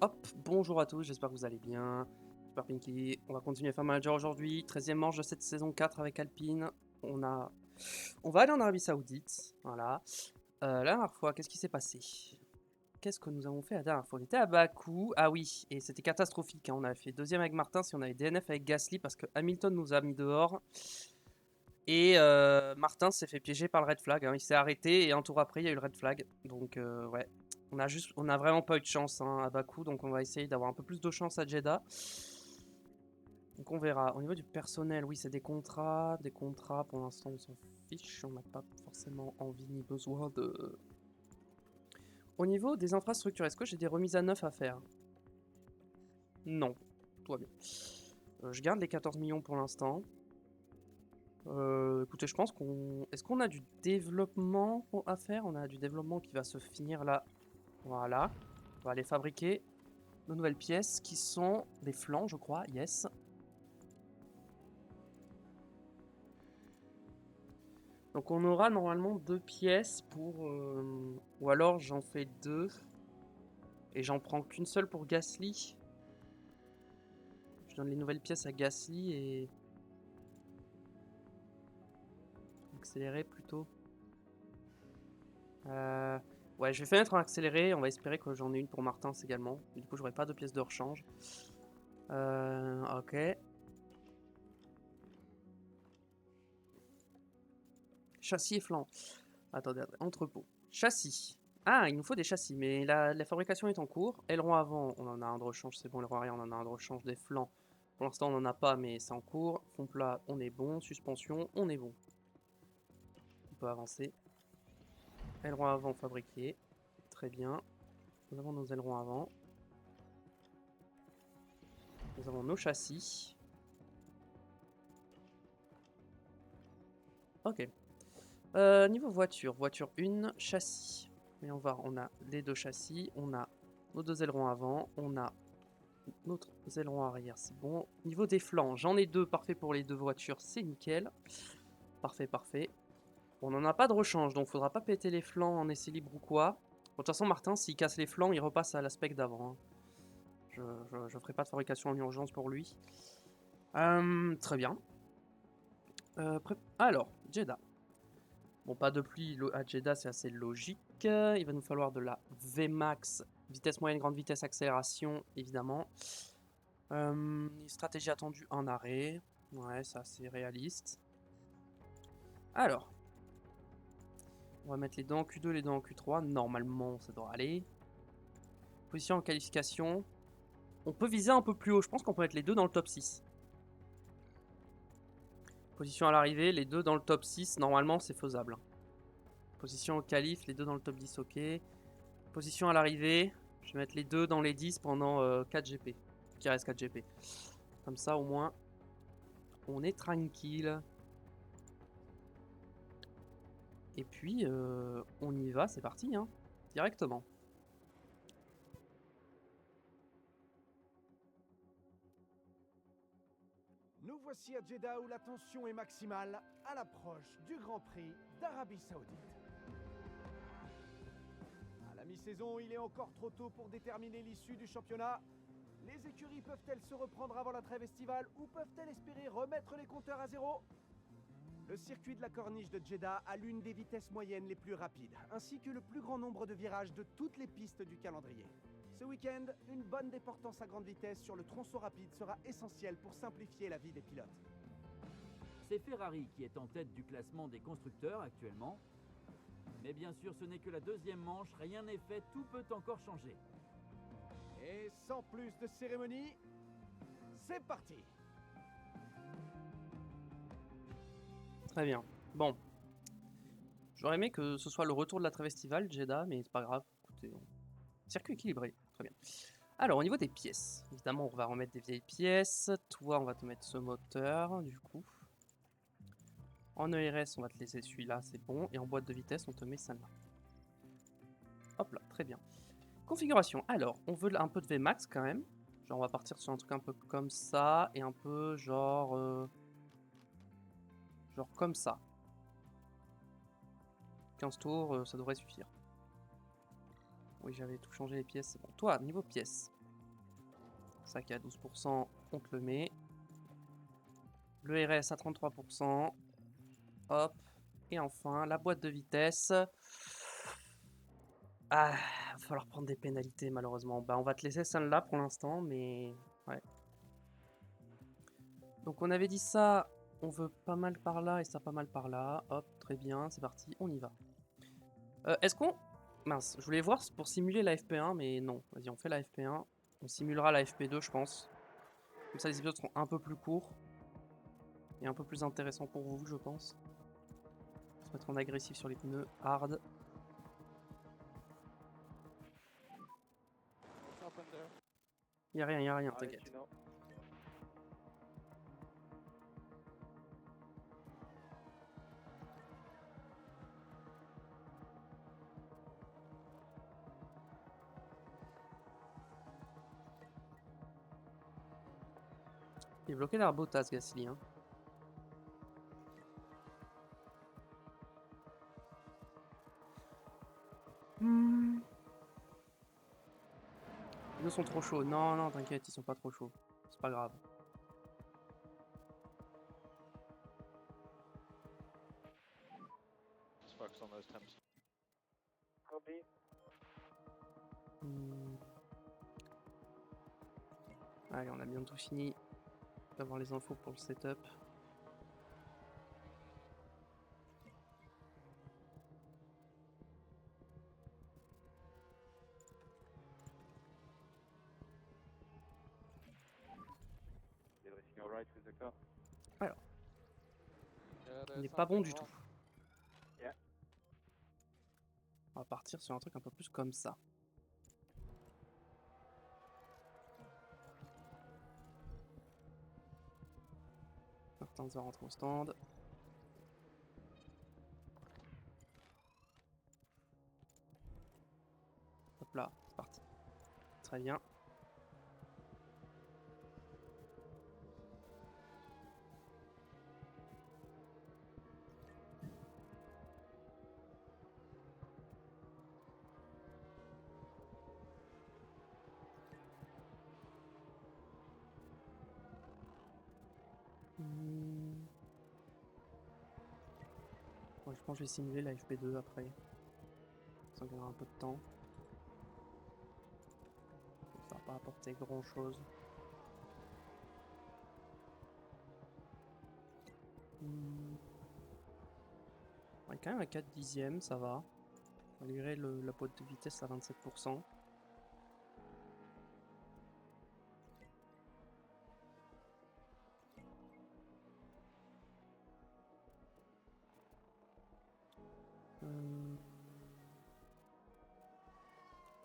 Hop, bonjour à tous, j'espère que vous allez bien. Super Pinky, on va continuer Farm Manager aujourd'hui. 13e manche de cette saison 4 avec Alpine. On va aller en Arabie Saoudite, voilà. La dernière fois, qu'est-ce qui s'est passé? Qu'est-ce que nous avons fait la dernière fois? On était à Bakou, ah oui, et c'était catastrophique, hein. On avait fait deuxième avec Martin, si on avait DNF avec Gasly parce que Hamilton nous a mis dehors. Et Martin s'est fait piéger par le red flag, hein. Il s'est arrêté et un tour après il y a eu le red flag. Donc ouais, on a vraiment pas eu de chance, hein, à Bakou, donc on va essayer d'avoir un peu plus de chance à Jeddah. Donc on verra. Au niveau du personnel, oui, c'est des contrats. Des contrats, pour l'instant on s'en fiche, on n'a pas forcément envie ni besoin de... Au niveau des infrastructures, est-ce que j'ai des remises à neuf à faire? Non, tout va bien. Je garde les 14 millions pour l'instant. Écoutez, je pense qu'on... Est-ce qu'on a du développement à faire? On a du développement qui va se finir là. Voilà. On va aller fabriquer de nouvelles pièces qui sont des flancs, je crois. Yes. Donc on aura normalement 2 pièces pour... Ou alors j'en fais 2. Et j'en prends qu'une seule pour Gasly. Je donne les nouvelles pièces à Gasly et... Accélérer plutôt. Ouais, je vais faire mettre en accéléré. On va espérer que j'en ai une pour Martins également. Du coup, j'aurai pas de pièces de rechange. Ok. Châssis et flanc. Attendez, entrepôt. Châssis. Ah, il nous faut des châssis, mais la fabrication est en cours. Aileron avant, on en a un de rechange, c'est bon. Aileron arrière, on en a un de rechange. Des flancs, pour l'instant, on n'en a pas, mais c'est en cours. Fond plat, on est bon. Suspension, on est bon. On peut avancer. Aileron avant fabriqué. Très bien. Nous avons nos ailerons avant. Nous avons nos châssis. Ok. Niveau voiture. Voiture 1, châssis. Voyons voir, on a les deux châssis. On a nos deux ailerons avant. On a notre aileron arrière, c'est bon. Niveau des flancs, j'en ai 2, parfait pour les deux voitures, c'est nickel. Parfait, parfait. On n'en a pas de rechange, donc faudra pas péter les flancs en essai libre ou quoi. Bon, de toute façon, Martin, s'il casse les flancs, il repasse à l'aspect d'avant, hein. Je ferai pas de fabrication en urgence pour lui. Très bien. Alors, Jeddah. Bon, pas de pluie à Jeddah, c'est assez logique. Il va nous falloir de la VMAX, vitesse moyenne, grande vitesse, accélération, évidemment. Stratégie attendue en arrêt. Ouais, ça c'est réaliste. Alors, on va mettre les deux en Q2, les deux en Q3. Normalement, ça doit aller. Position en qualification. On peut viser un peu plus haut. Je pense qu'on peut mettre les deux dans le top 6. Position à l'arrivée, les deux dans le top 6. Normalement, c'est faisable. Position au qualif, les deux dans le top 10, ok. Position à l'arrivée, je vais mettre les deux dans les 10 pendant 4 GP. Qui reste 4 GP. Comme ça, au moins, on est tranquille. Et puis, on y va, c'est parti, hein, directement. Nous voici à Jeddah où la tension est maximale à l'approche du Grand Prix d'Arabie Saoudite. À la mi-saison, il est encore trop tôt pour déterminer l'issue du championnat. Les écuries peuvent-elles se reprendre avant la trêve estivale ou peuvent-elles espérer remettre les compteurs à zéro? Le circuit de la corniche de Jeddah a l'une des vitesses moyennes les plus rapides, ainsi que le plus grand nombre de virages de toutes les pistes du calendrier. Ce week-end, une bonne déportance à grande vitesse sur le tronçon rapide sera essentielle pour simplifier la vie des pilotes. C'est Ferrari qui est en tête du classement des constructeurs actuellement. Mais bien sûr, ce n'est que la deuxième manche, rien n'est fait, tout peut encore changer. Et sans plus de cérémonie, c'est parti! Très bien. Bon. J'aurais aimé que ce soit le retour de la trêve estivale, Jeddah, mais c'est pas grave. Écoutez, circuit équilibré. Très bien. Alors, au niveau des pièces, évidemment, on va remettre des vieilles pièces. Toi, on va te mettre ce moteur, du coup. En ERS, on va te laisser celui-là, c'est bon. Et en boîte de vitesse, on te met celle-là. Hop là, très bien. Configuration. Alors, on veut un peu de VMAX quand même. Genre, on va partir sur un truc un peu comme ça. Et un peu genre... genre comme ça. 15 tours, ça devrait suffire. Oui, j'avais tout changé les pièces. Bon, toi, niveau pièces. Ça qui est à 12%, on te le met. Le RS à 33%. Hop. Et enfin, la boîte de vitesse. Ah, va falloir prendre des pénalités malheureusement. Bah, on va te laisser celle-là pour l'instant, mais ouais. Donc on avait dit ça, on veut pas mal par là et ça pas mal par là. Hop, très bien, c'est parti, on y va. Est-ce qu'on... Mince, je voulais voir pour simuler la FP1, mais non. Vas-y, on fait la FP1. On simulera la FP2, je pense. Comme ça, les épisodes seront un peu plus courts. Et un peu plus intéressants pour vous, je pense. On va se mettre en agressif sur les pneus hard. Y'a rien, t'inquiète. Il est bloqué derrière Bottas, Gasly. Hein. Les pneus sont trop chauds. Non, non, t'inquiète, ils sont pas trop chauds. C'est pas grave. Allez, on a bientôt fini d'avoir les infos pour le setup. Alors, il n'est pas bon du tout. On va partir sur un truc un peu plus comme ça. Martin va rentrer au stand. Hop là, c'est parti. Très bien. Ouais, je pense que je vais simuler la FP2 après. Ça gagnera un peu de temps. Ça va pas apporter grand chose. On est quand même à 4 dixièmes, ça va. Malgré la boîte de vitesse à 27%.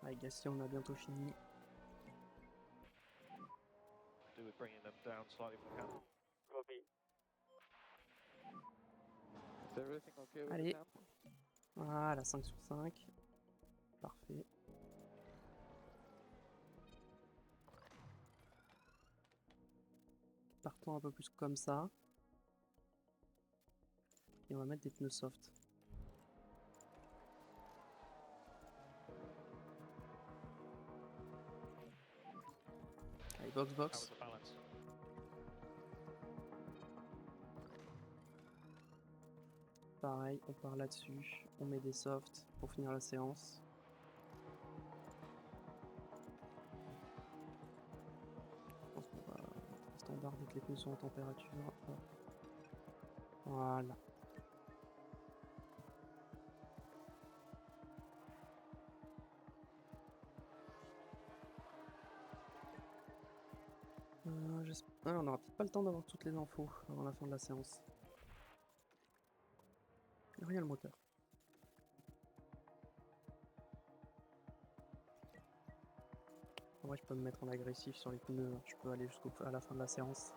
Avec Gasly, on a bientôt fini. Allez. Voilà, 5 sur 5. Parfait. Partons un peu plus comme ça. Et on va mettre des pneus soft. Allez, box. Pareil, on part là-dessus. On met des softs pour finir la séance. Je pense qu'on va mettre un standard dès que les pneus sont en température. Hop. Voilà. On n'aura peut-être pas le temps d'avoir toutes les infos avant la fin de la séance. Il y a le moteur. En vrai, je peux me mettre en agressif sur les pneus. Je peux aller jusqu'à la fin de la séance.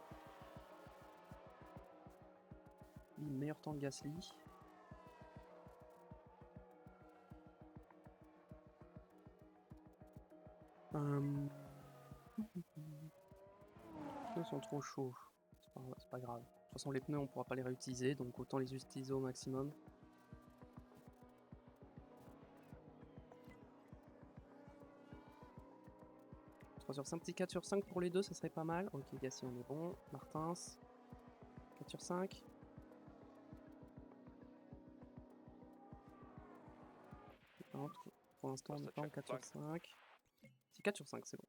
Meilleur temps de Gasly. Les pneus sont trop chauds. C'est pas grave. De toute façon, les pneus, on pourra pas les réutiliser, donc autant les utiliser au maximum. De toute 3 sur 5, petit 4 sur 5 pour les deux, ça serait pas mal. Ok, Gassi, on est bon. Martins, 4 sur 5. Non, pour l'instant, on n'est pas en 4 sur 5. C'est 4 sur 5, c'est bon.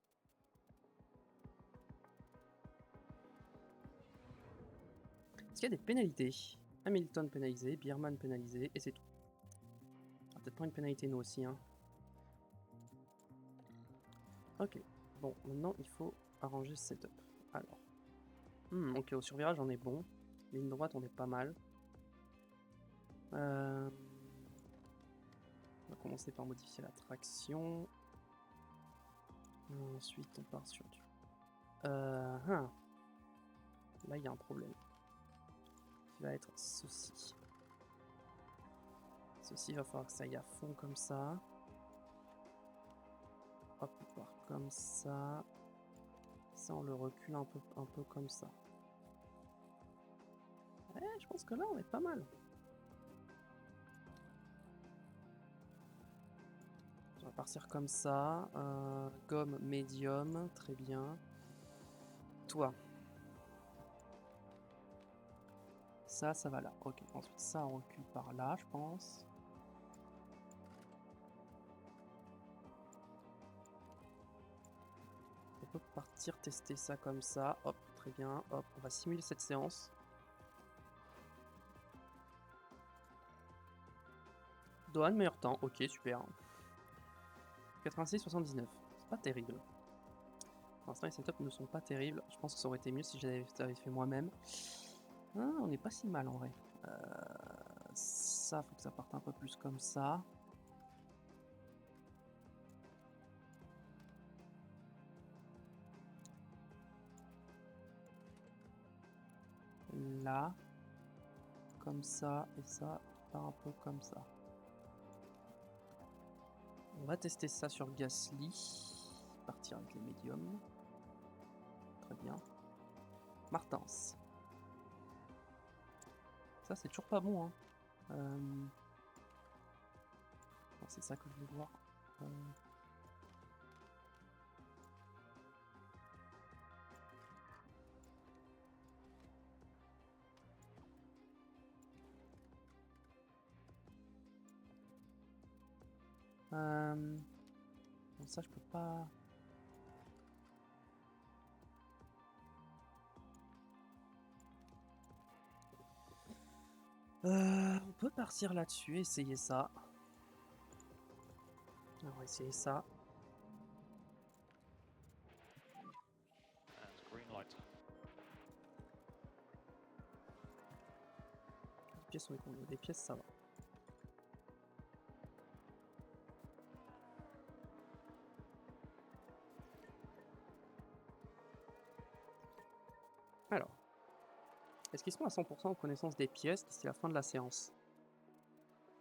Est-ce qu'il y a des pénalités? Hamilton pénalisé, Bierman pénalisé, et c'est tout. Ah, peut-être pas une pénalité nous aussi, hein. Ok, bon, maintenant il faut arranger ce setup. Alors, ok, au survirage on est bon. Ligne droite on est pas mal. On va commencer par modifier la traction. Ensuite on part sur du... Là il y a un problème. Qui va être ceci. Ceci va falloir que ça aille à fond comme ça. Hop, on part comme ça. Ça, on le recule un peu comme ça. Ouais, je pense que là, on est pas mal. On va partir comme ça. Gomme médium, très bien. Toi. Ça va là. Ok, ensuite ça, on recule par là, je pense. On peut partir tester ça comme ça. Hop, très bien. Hop, on va simuler cette séance. Dohan, meilleur temps. Ok, super. 86-79. C'est pas terrible. Pour l'instant, les setups ne sont pas terribles. Je pense que ça aurait été mieux si j'avais fait moi-même. Ah, on n'est pas si mal en vrai. Ça, faut que ça parte un peu plus comme ça. Là. Comme ça. Et ça part un peu comme ça. On va tester ça sur Gasly. Partir avec les médiums. Très bien. Martins. Ça, c'est toujours pas bon, hein. C'est ça que je veux voir. Bon, ça, je peux pas... on peut partir là-dessus, essayer ça. On va essayer ça. Les pièces sont écondues. Les pièces, ça va. Alors. Est-ce qu'ils sont à 100% en connaissance des pièces d'ici la fin de la séance?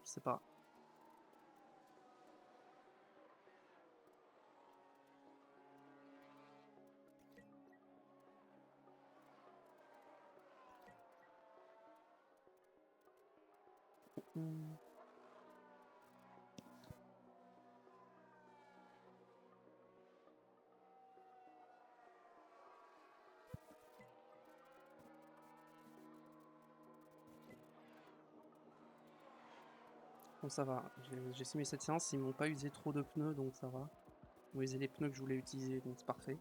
Je sais pas. Bon, ça va. J'ai simulé cette séance, ils m'ont pas usé trop de pneus, donc ça va. Ils m'ont usé les pneus que je voulais utiliser, donc c'est parfait.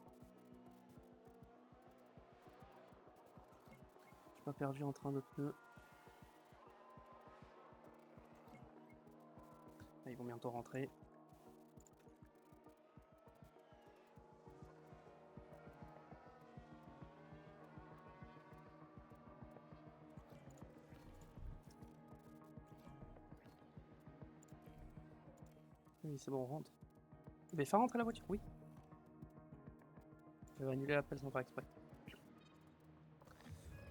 J'ai pas perdu en train de pneus. Là, ils vont bientôt rentrer. Oui, c'est bon, on rentre. Mais faire rentrer la voiture, oui. Je vais annuler l'appel sans faire exprès.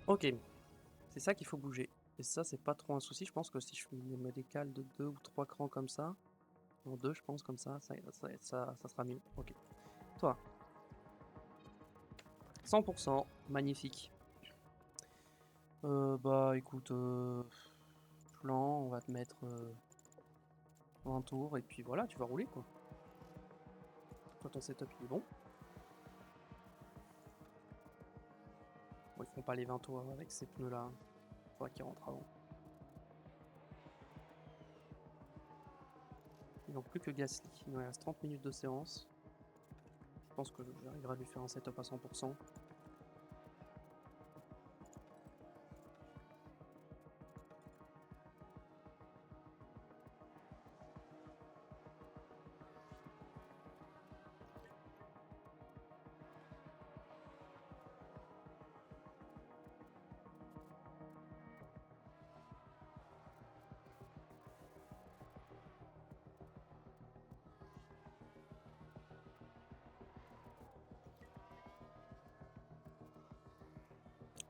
Ok. C'est ça qu'il faut bouger. Et ça, c'est pas trop un souci. Je pense que si je me décale de 2 ou 3 crans comme ça, en 2, je pense, comme ça sera mieux. Ok. Toi. 100%. Magnifique. Bah, écoute, plan, on va te mettre 20 tours, et puis voilà, tu vas rouler, quoi. Toi, ton setup, il est bon. feront pas les 20 tours avec ces pneus-là. Faudra qu'ils rentrent avant. Il manque plus que Gasly. Il nous reste 30 minutes de séance. Je pense que j'arriverai à lui faire un setup à 100%.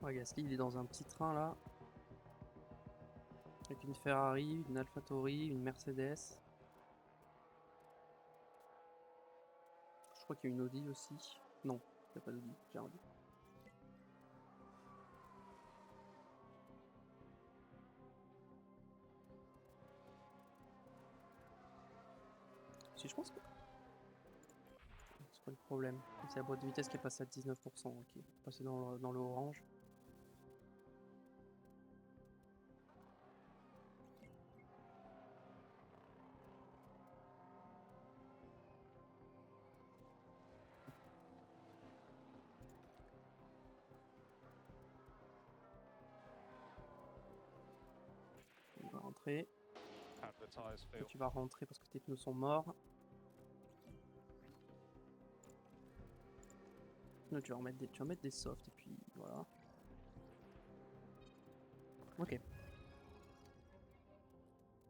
Ouais, Gasly, il est dans un petit train là. Avec une Ferrari, une AlphaTauri, une Mercedes. Je crois qu'il y a une Audi aussi. Non, il n'y a pas d'Audi, j'ai un doute. Si, je pense que... C'est pas le problème. C'est la boîte de vitesse qui est passée à 19%. Ok, passé dans le orange. Il va rentrer. Et tu vas rentrer parce que tes pneus sont morts. Non, tu vas mettre des softs et puis voilà. Ok.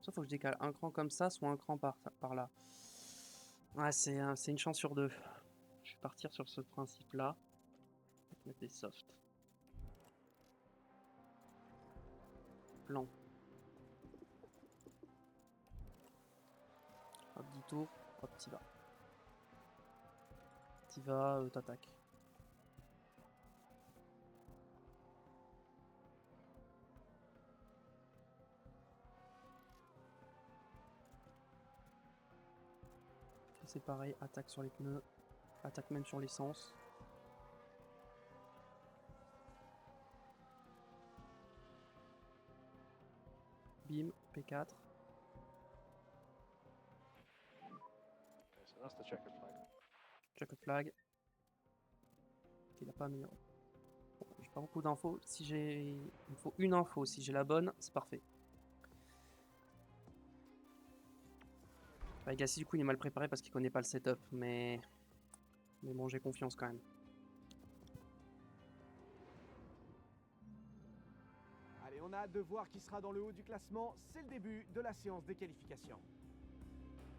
Ça faut que je décale un cran comme ça, soit un cran par là. Ouais, c'est une chance sur deux. Je vais partir sur ce principe là. Mettre des softs. Plan. Hop, 10 tours. Hop, t'y vas. T'y vas, t'attaques. C'est pareil, attaque sur les pneus. Attaque même sur l'essence. Bim, P4. Checkered flag. Il a pas amélioré. Bon, j'ai pas beaucoup d'infos. Il me faut une info. Si j'ai la bonne, c'est parfait. Bah, Gasly, du coup, il est mal préparé parce qu'il connaît pas le setup. Mais bon, j'ai confiance quand même. Allez, on a hâte de voir qui sera dans le haut du classement. C'est le début de la séance des qualifications.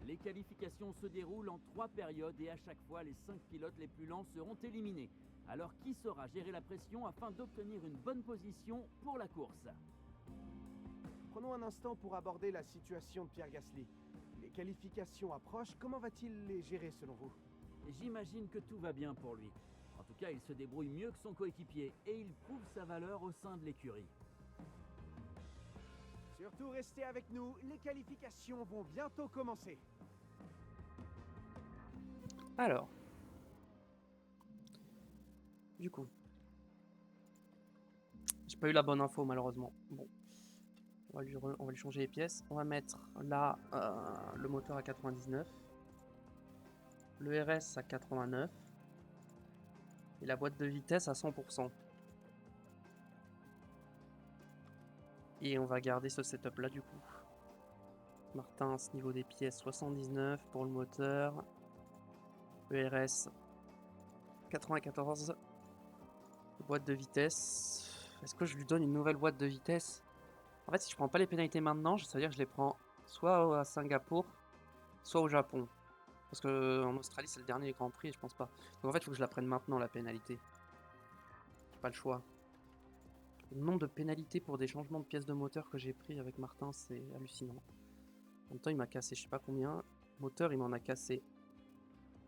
Les qualifications se déroulent en 3 périodes et à chaque fois, les 5 pilotes les plus lents seront éliminés. Alors qui saura gérer la pression afin d'obtenir une bonne position pour la course? Prenons un instant pour aborder la situation de Pierre Gasly. Les qualifications approchent, comment va-t-il les gérer selon vous? J'imagine que tout va bien pour lui. En tout cas, il se débrouille mieux que son coéquipier et il prouve sa valeur au sein de l'écurie. Surtout restez avec nous, les qualifications vont bientôt commencer. Alors. Du coup. J'ai pas eu la bonne info malheureusement. Bon. On va lui changer les pièces. On va mettre là le moteur à 99. Le RS à 89. Et la boîte de vitesse à 100%. Et on va garder ce setup là du coup. Martins, niveau des pièces 79 pour le moteur. Le RS 94. Boîte de vitesse. Est-ce que je lui donne une nouvelle boîte de vitesse? En fait, si je prends pas les pénalités maintenant, ça veut dire que je les prends soit à Singapour, soit au Japon. Parce que en Australie, c'est le dernier Grand Prix et je pense pas. Donc en fait, il faut que je la prenne maintenant, la pénalité. J'ai pas le choix. Le nombre de pénalités pour des changements de pièces de moteur que j'ai pris avec Martin, c'est hallucinant. En même temps, il m'a cassé je sais pas combien. Moteur, il m'en a cassé.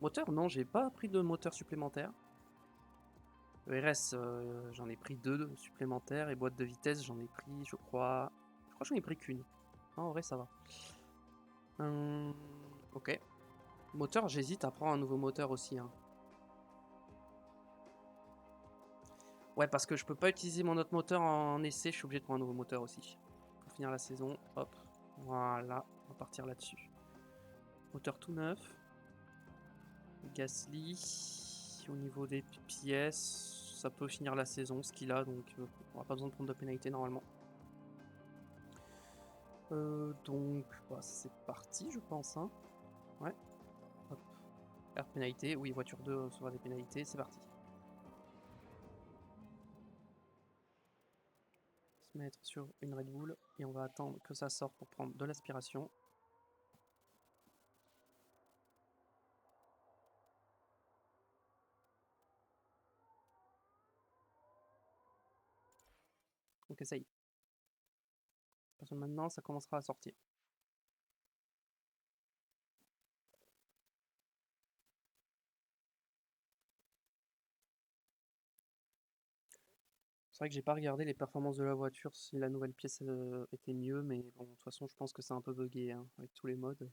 Moteur, non, j'ai pas pris de moteur supplémentaire. Le RS, j'en ai pris 2 supplémentaires. Et boîte de vitesse, j'en ai pris, je crois que j'en ai pris qu'une. Non, en vrai, ça va. Ok. Moteur, j'hésite à prendre un nouveau moteur aussi. Hein. Ouais, parce que je peux pas utiliser mon autre moteur en essai, je suis obligé de prendre un nouveau moteur aussi. Pour finir la saison, hop, voilà, on va partir là-dessus. Moteur tout neuf. Gasly, au niveau des pièces, ça peut finir la saison, ce qu'il a, donc on n'a pas besoin de prendre de pénalité normalement. Donc, bah, c'est parti, je pense. Hein. Ouais. Hop. Air pénalité, oui, voiture 2 recevra des pénalités, c'est parti. Se mettre sur une Red Bull et on va attendre que ça sorte pour prendre de l'aspiration. Ok, ça y est. Parce que maintenant, ça commencera à sortir. C'est vrai que j'ai pas regardé les performances de la voiture, si la nouvelle pièce était mieux, mais bon, de toute façon, je pense que c'est un peu buggé hein, avec tous les modes.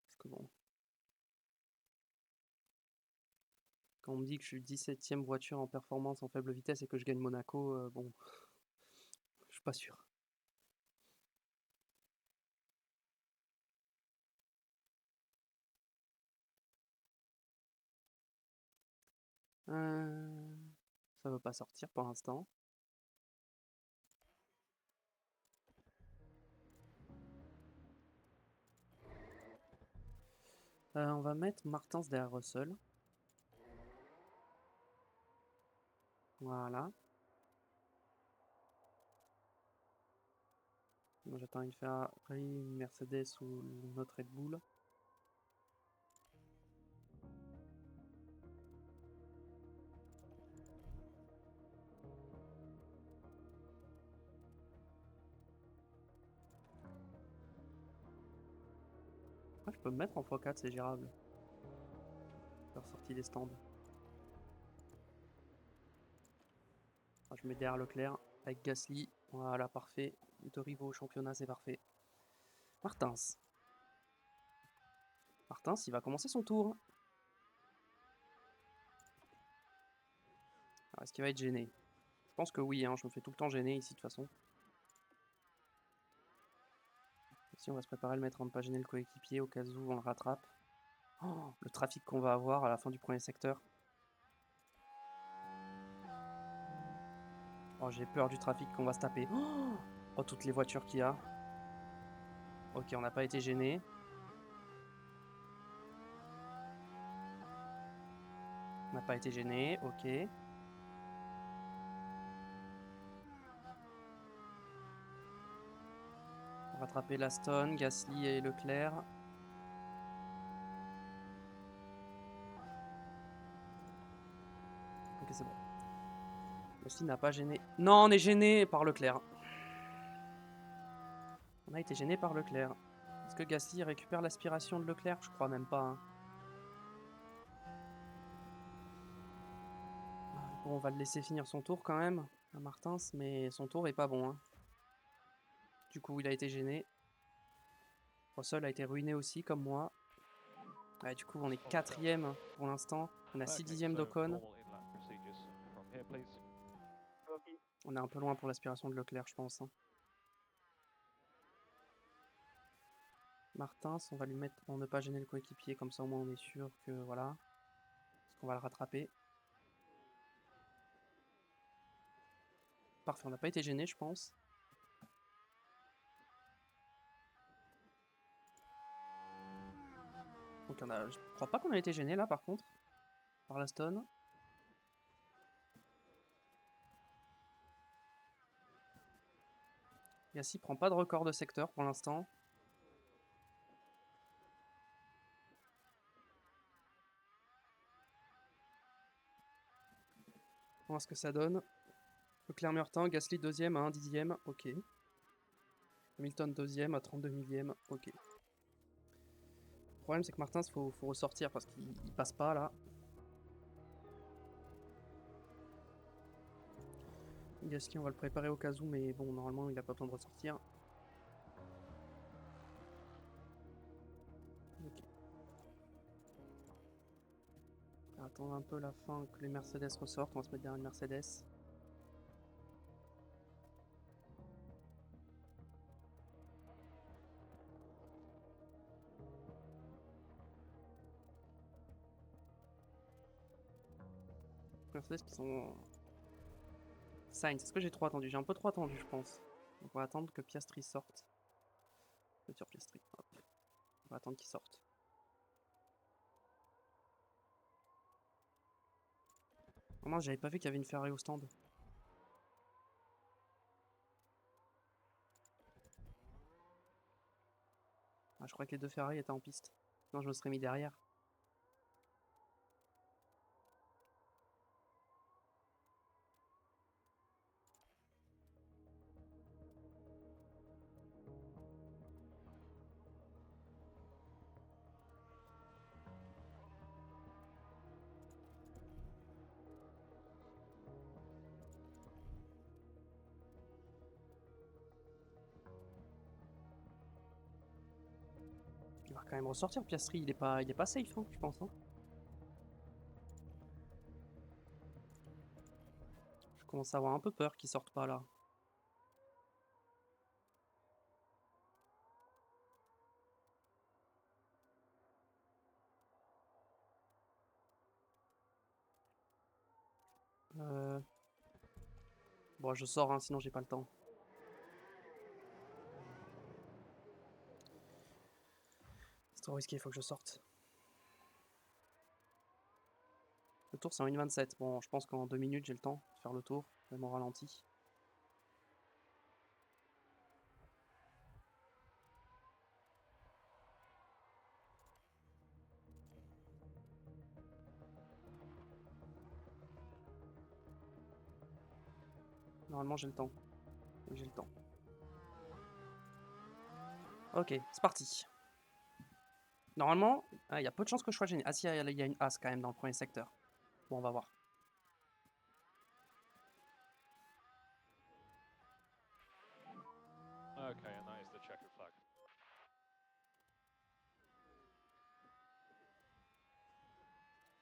Parce que bon. Quand on me dit que je suis 17ème voiture en performance en faible vitesse et que je gagne Monaco, bon, je suis pas sûr. Ça veut pas sortir pour l'instant. On va mettre Martins derrière Russell. Voilà. Moi j'attends une Ferrari, une Mercedes ou notre Red Bull. Ah, je peux me mettre en x4, c'est gérable. Faire sortie des stands. Ah, je mets derrière Leclerc avec Gasly. Voilà, parfait. 2 rivaux au championnat, c'est parfait. Martins. Martins, il va commencer son tour. Alors, est-ce qu'il va être gêné? Je pense que oui, hein, je me fais tout le temps gêner ici de toute façon. Ici, on va se préparer à le mettre en ne pas gêner le coéquipier au cas où on le rattrape. Oh, le trafic qu'on va avoir à la fin du premier secteur. Oh, j'ai peur du trafic qu'on va se taper. Oh, toutes les voitures qu'il y a. Ok, on n'a pas été gêné. On n'a pas été gêné, ok. On va rattraper l'Aston, Gasly et Leclerc. Ok, c'est bon. Gasly n'a pas gêné. Non, on est gêné par Leclerc. On a été gêné par Leclerc. Est-ce que Gasly récupère l'aspiration de Leclerc? Je crois même pas. Hein. Bon, on va le laisser finir son tour quand même, à Martins, mais son tour est pas bon. Hein. Du coup, il a été gêné. Russell a été ruiné aussi, comme moi. Ouais, du coup, on est 4ème pour l'instant. On a 6 dixièmes d'Ocon. On est un peu loin pour l'aspiration de Leclerc, je pense. Hein. Martins, on va lui mettre pour ne pas gêner le coéquipier, comme ça au moins on est sûr que voilà. Parce qu'on va le rattraper. Parfait, on n'a pas été gêné, je pense. Donc je crois pas qu'on a été gêné là par contre. Par l'Aston. Gasly prend pas de record de secteur pour l'instant. On va voir ce que ça donne. Leclerc meilleur temps, Gasly deuxième à 1 dixième, ok. Hamilton deuxième à 32 millième, ok. Le problème c'est que Martins faut ressortir parce qu'il passe pas là. Gasly on va le préparer au cas où mais bon normalement il a pas besoin de ressortir. Ok. On va attendre un peu la fin que les Mercedes ressortent. On va se mettre derrière une Mercedes. Mercedes qui sont... Sainz, est-ce que j'ai trop attendu? J'ai un peu trop attendu, je pense. Donc on va attendre que Piastri sorte. Voiture Piastri, hop. On va attendre qu'il sorte. Oh mince, j'avais pas vu qu'il y avait une Ferrari au stand. Ah, je crois que les deux Ferrari étaient en piste. Sinon je me serais mis derrière. Il va quand même ressortir Piastri, il est pas safe, hein, je pense. Hein. Je commence à avoir un peu peur qu'il sorte pas là. Bon, je sors, hein, sinon j'ai pas le temps. C'est trop risqué, il faut que je sorte. Le tour c'est en 1,27. Bon, je pense qu'en 2 minutes j'ai le temps de faire le tour, même en ralenti. Normalement j'ai le temps. Oui, j'ai le temps. Ok, c'est parti. Normalement, il y a peu de chances que je sois gêné. Ah si, il y a une as quand même dans le premier secteur. Bon, on va voir. Okay, and that is the checkered flag.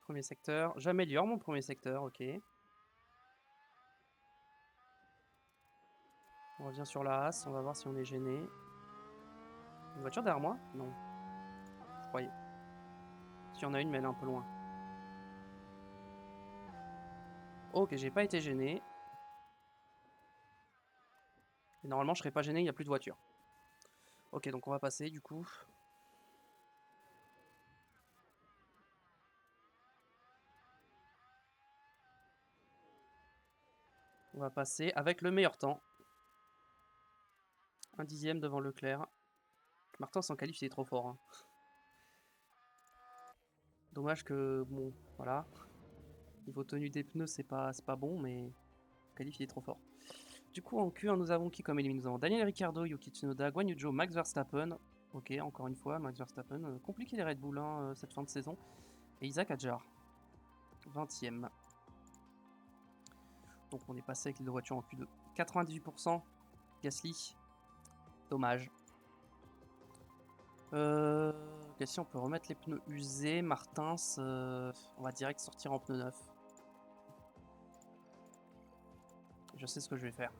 Premier secteur. J'améliore mon premier secteur, ok. On revient sur la as, on va voir si on est gêné. Une voiture derrière moi? Non. Je croyais. S'il y en a une, mais elle est un peu loin. Ok, j'ai pas été gêné. Et normalement, je serais pas gêné, il n'y a plus de voiture. Ok, donc on va passer du coup. On va passer avec le meilleur temps. 1 dixième devant Leclerc. Martin s'en qualifie, il est trop fort. Hein. Dommage que, bon, voilà. Niveau tenue des pneus, c'est pas bon, mais qualifié est trop fort. Du coup, en Q1, nous avons qui comme éliminé? Nous avons Daniel Ricciardo, Yuki Tsunoda, Guan Yu Zhou, Max Verstappen. Ok, encore une fois, Max Verstappen. Compliqué les Red Bull hein, cette fin de saison. Et Isaac Hadjar, 20ème. Donc on est passé avec les deux voitures en Q2. 98%, Gasly. Dommage. Gasly, on peut remettre les pneus usés. Martins, on va direct sortir en pneus neufs. Je sais ce que je vais faire.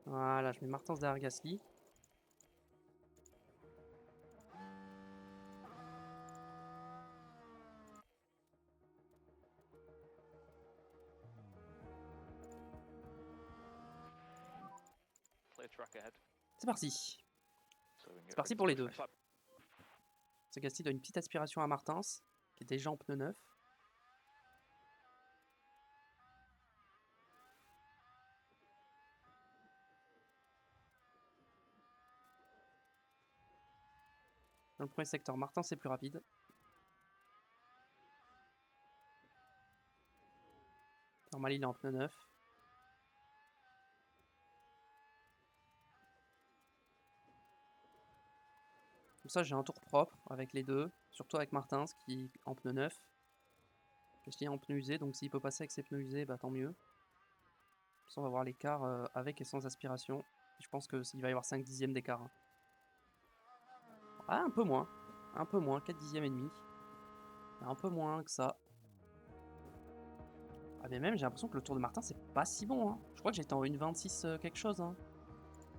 Voilà, je mets Martins derrière Gasly. Clear track ahead. C'est parti. So we can get C'est parti ready pour to les push deux. next lap. Ce Gasly donne une petite aspiration à Martins, qui est déjà en pneu neuf. Dans le premier secteur, Martins c'est plus rapide. Normal, il est en pneu neuf. Comme ça, j'ai un tour propre avec les deux, surtout avec Martins qui est en pneu neuf. Gasly est en pneu usé, donc s'il peut passer avec ses pneus usés, bah tant mieux. Comme ça, on va voir l'écart avec et sans aspiration. Je pense qu'il va y avoir 5 dixièmes d'écart. Hein. Ah, un peu moins. Un peu moins, 4 dixièmes et demi. Un peu moins que ça. Ah mais même j'ai l'impression que le tour de Martin c'est pas si bon. Hein. Je crois que j'étais en 1,26 quelque chose hein,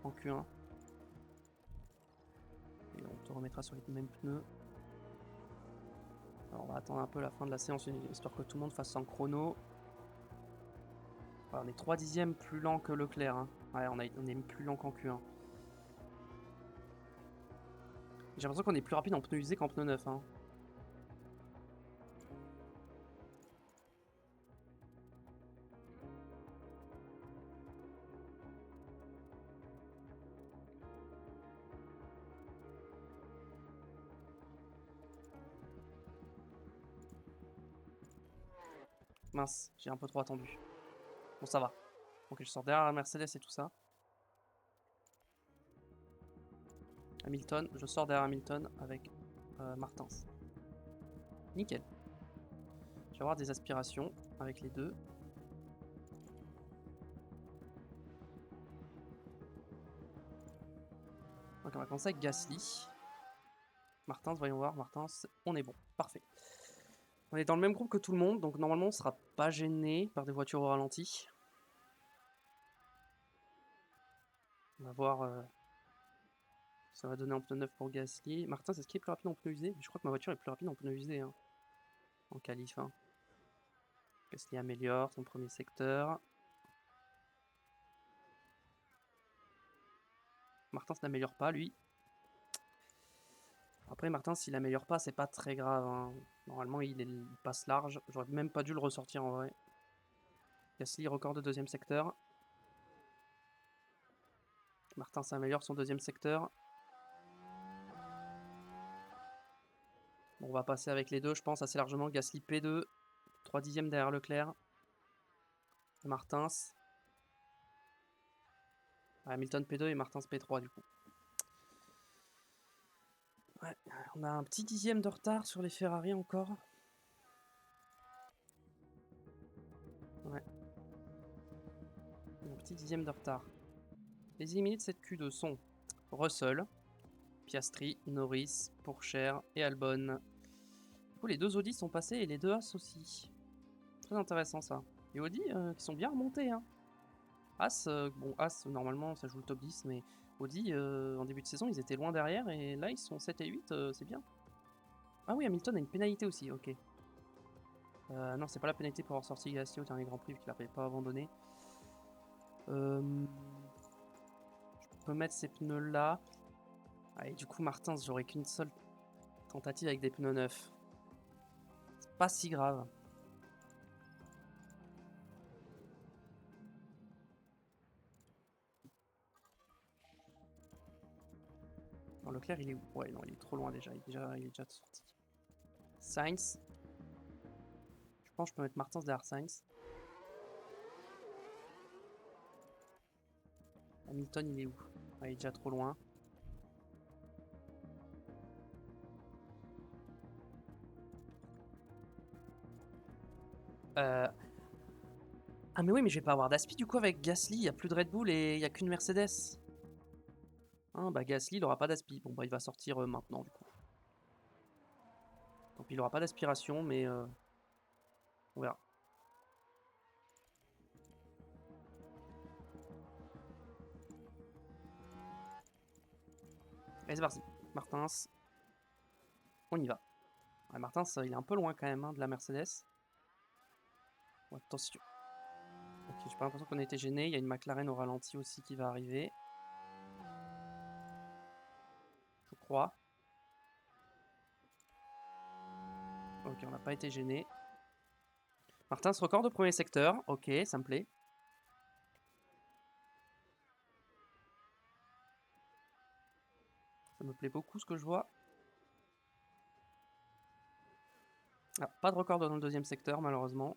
en Q1. Et on te remettra sur les mêmes pneus. Alors on va attendre un peu la fin de la séance histoire que tout le monde fasse son chrono. Voilà, on est 3 dixièmes plus lent que Leclerc. Hein. Ouais, on est plus lent qu'en Q1. J'ai l'impression qu'on est plus rapide en pneu usé qu'en pneu neuf. Hein. Mince, j'ai un peu trop attendu. Bon, ça va. Ok, je sors derrière la Mercedes et tout ça. Hamilton, je sors derrière Hamilton avec Martins. Nickel. Je vais avoir des aspirations avec les deux. Donc on va commencer avec Gasly. Martins, voyons voir, Martins, on est bon, parfait. On est dans le même groupe que tout le monde, donc normalement on sera pas gêné par des voitures au ralenti. On va voir ça va donner en pneu neuf pour Gasly. Martins, est-ce qu'il est plus rapide en pneu usé? Je crois que ma voiture est plus rapide en pneu usé. Hein, en qualif. Hein. Gasly améliore son premier secteur. Martins n'améliore pas, lui. Après, Martins, s'il améliore pas, c'est pas très grave. Hein. Normalement, il passe large. J'aurais même pas dû le ressortir en vrai. Gasly, record de deuxième secteur. Martins s'améliore son deuxième secteur. Bon, on va passer avec les deux, je pense, assez largement. Gasly P2, 3 dixièmes derrière Leclerc. Et Martins. Hamilton P2 et Martins P3 du coup. Ouais, on a un petit dixième de retard sur les Ferrari encore. Ouais. Un petit dixième de retard. Les éliminés de cette Q2 sont Russell, Piastri, Norris, Pourchaire et Albon. Du coup, les deux Audi sont passés et les deux As aussi. Très intéressant ça. Les Audi qui sont bien remontés. Hein. As, bon, As normalement ça joue le top 10, mais Audi en début de saison ils étaient loin derrière et là ils sont 7 et 8, c'est bien. Ah oui, Hamilton a une pénalité aussi, ok. Non, c'est pas la pénalité pour avoir sorti Gasly au dernier Grand Prix vu qu'il n'avait pas abandonné. Je peux mettre ces pneus là. Ah, et du coup, Martins, j'aurais qu'une seule tentative avec des pneus neufs. C'est pas si grave. Non, Leclerc, il est où? Ouais, non, il est trop loin déjà. Il est déjà sorti. Sainz. Je pense que je peux mettre Martins derrière Sainz. Hamilton, il est où? Ah, il est déjà trop loin. Ah mais oui, mais je vais pas avoir d'aspi du coup avec Gasly. Il n'y a plus de Red Bull et il n'y a qu'une Mercedes. Hein, bah Gasly, il aura pas d'aspi. Bon, bah il va sortir maintenant du coup. Donc il aura pas d'aspiration, mais on verra. Allez, c'est parti. Martins. On y va. Ouais, Martins, il est un peu loin quand même hein, de la Mercedes. Oh, attention. Ok, j'ai pas l'impression qu'on a été gêné. Il y a une McLaren au ralenti aussi qui va arriver. Je crois. Ok, on n'a pas été gêné. Martins, record de premier secteur. Ok, ça me plaît. Ça me plaît beaucoup ce que je vois. Ah, pas de record dans le deuxième secteur, malheureusement.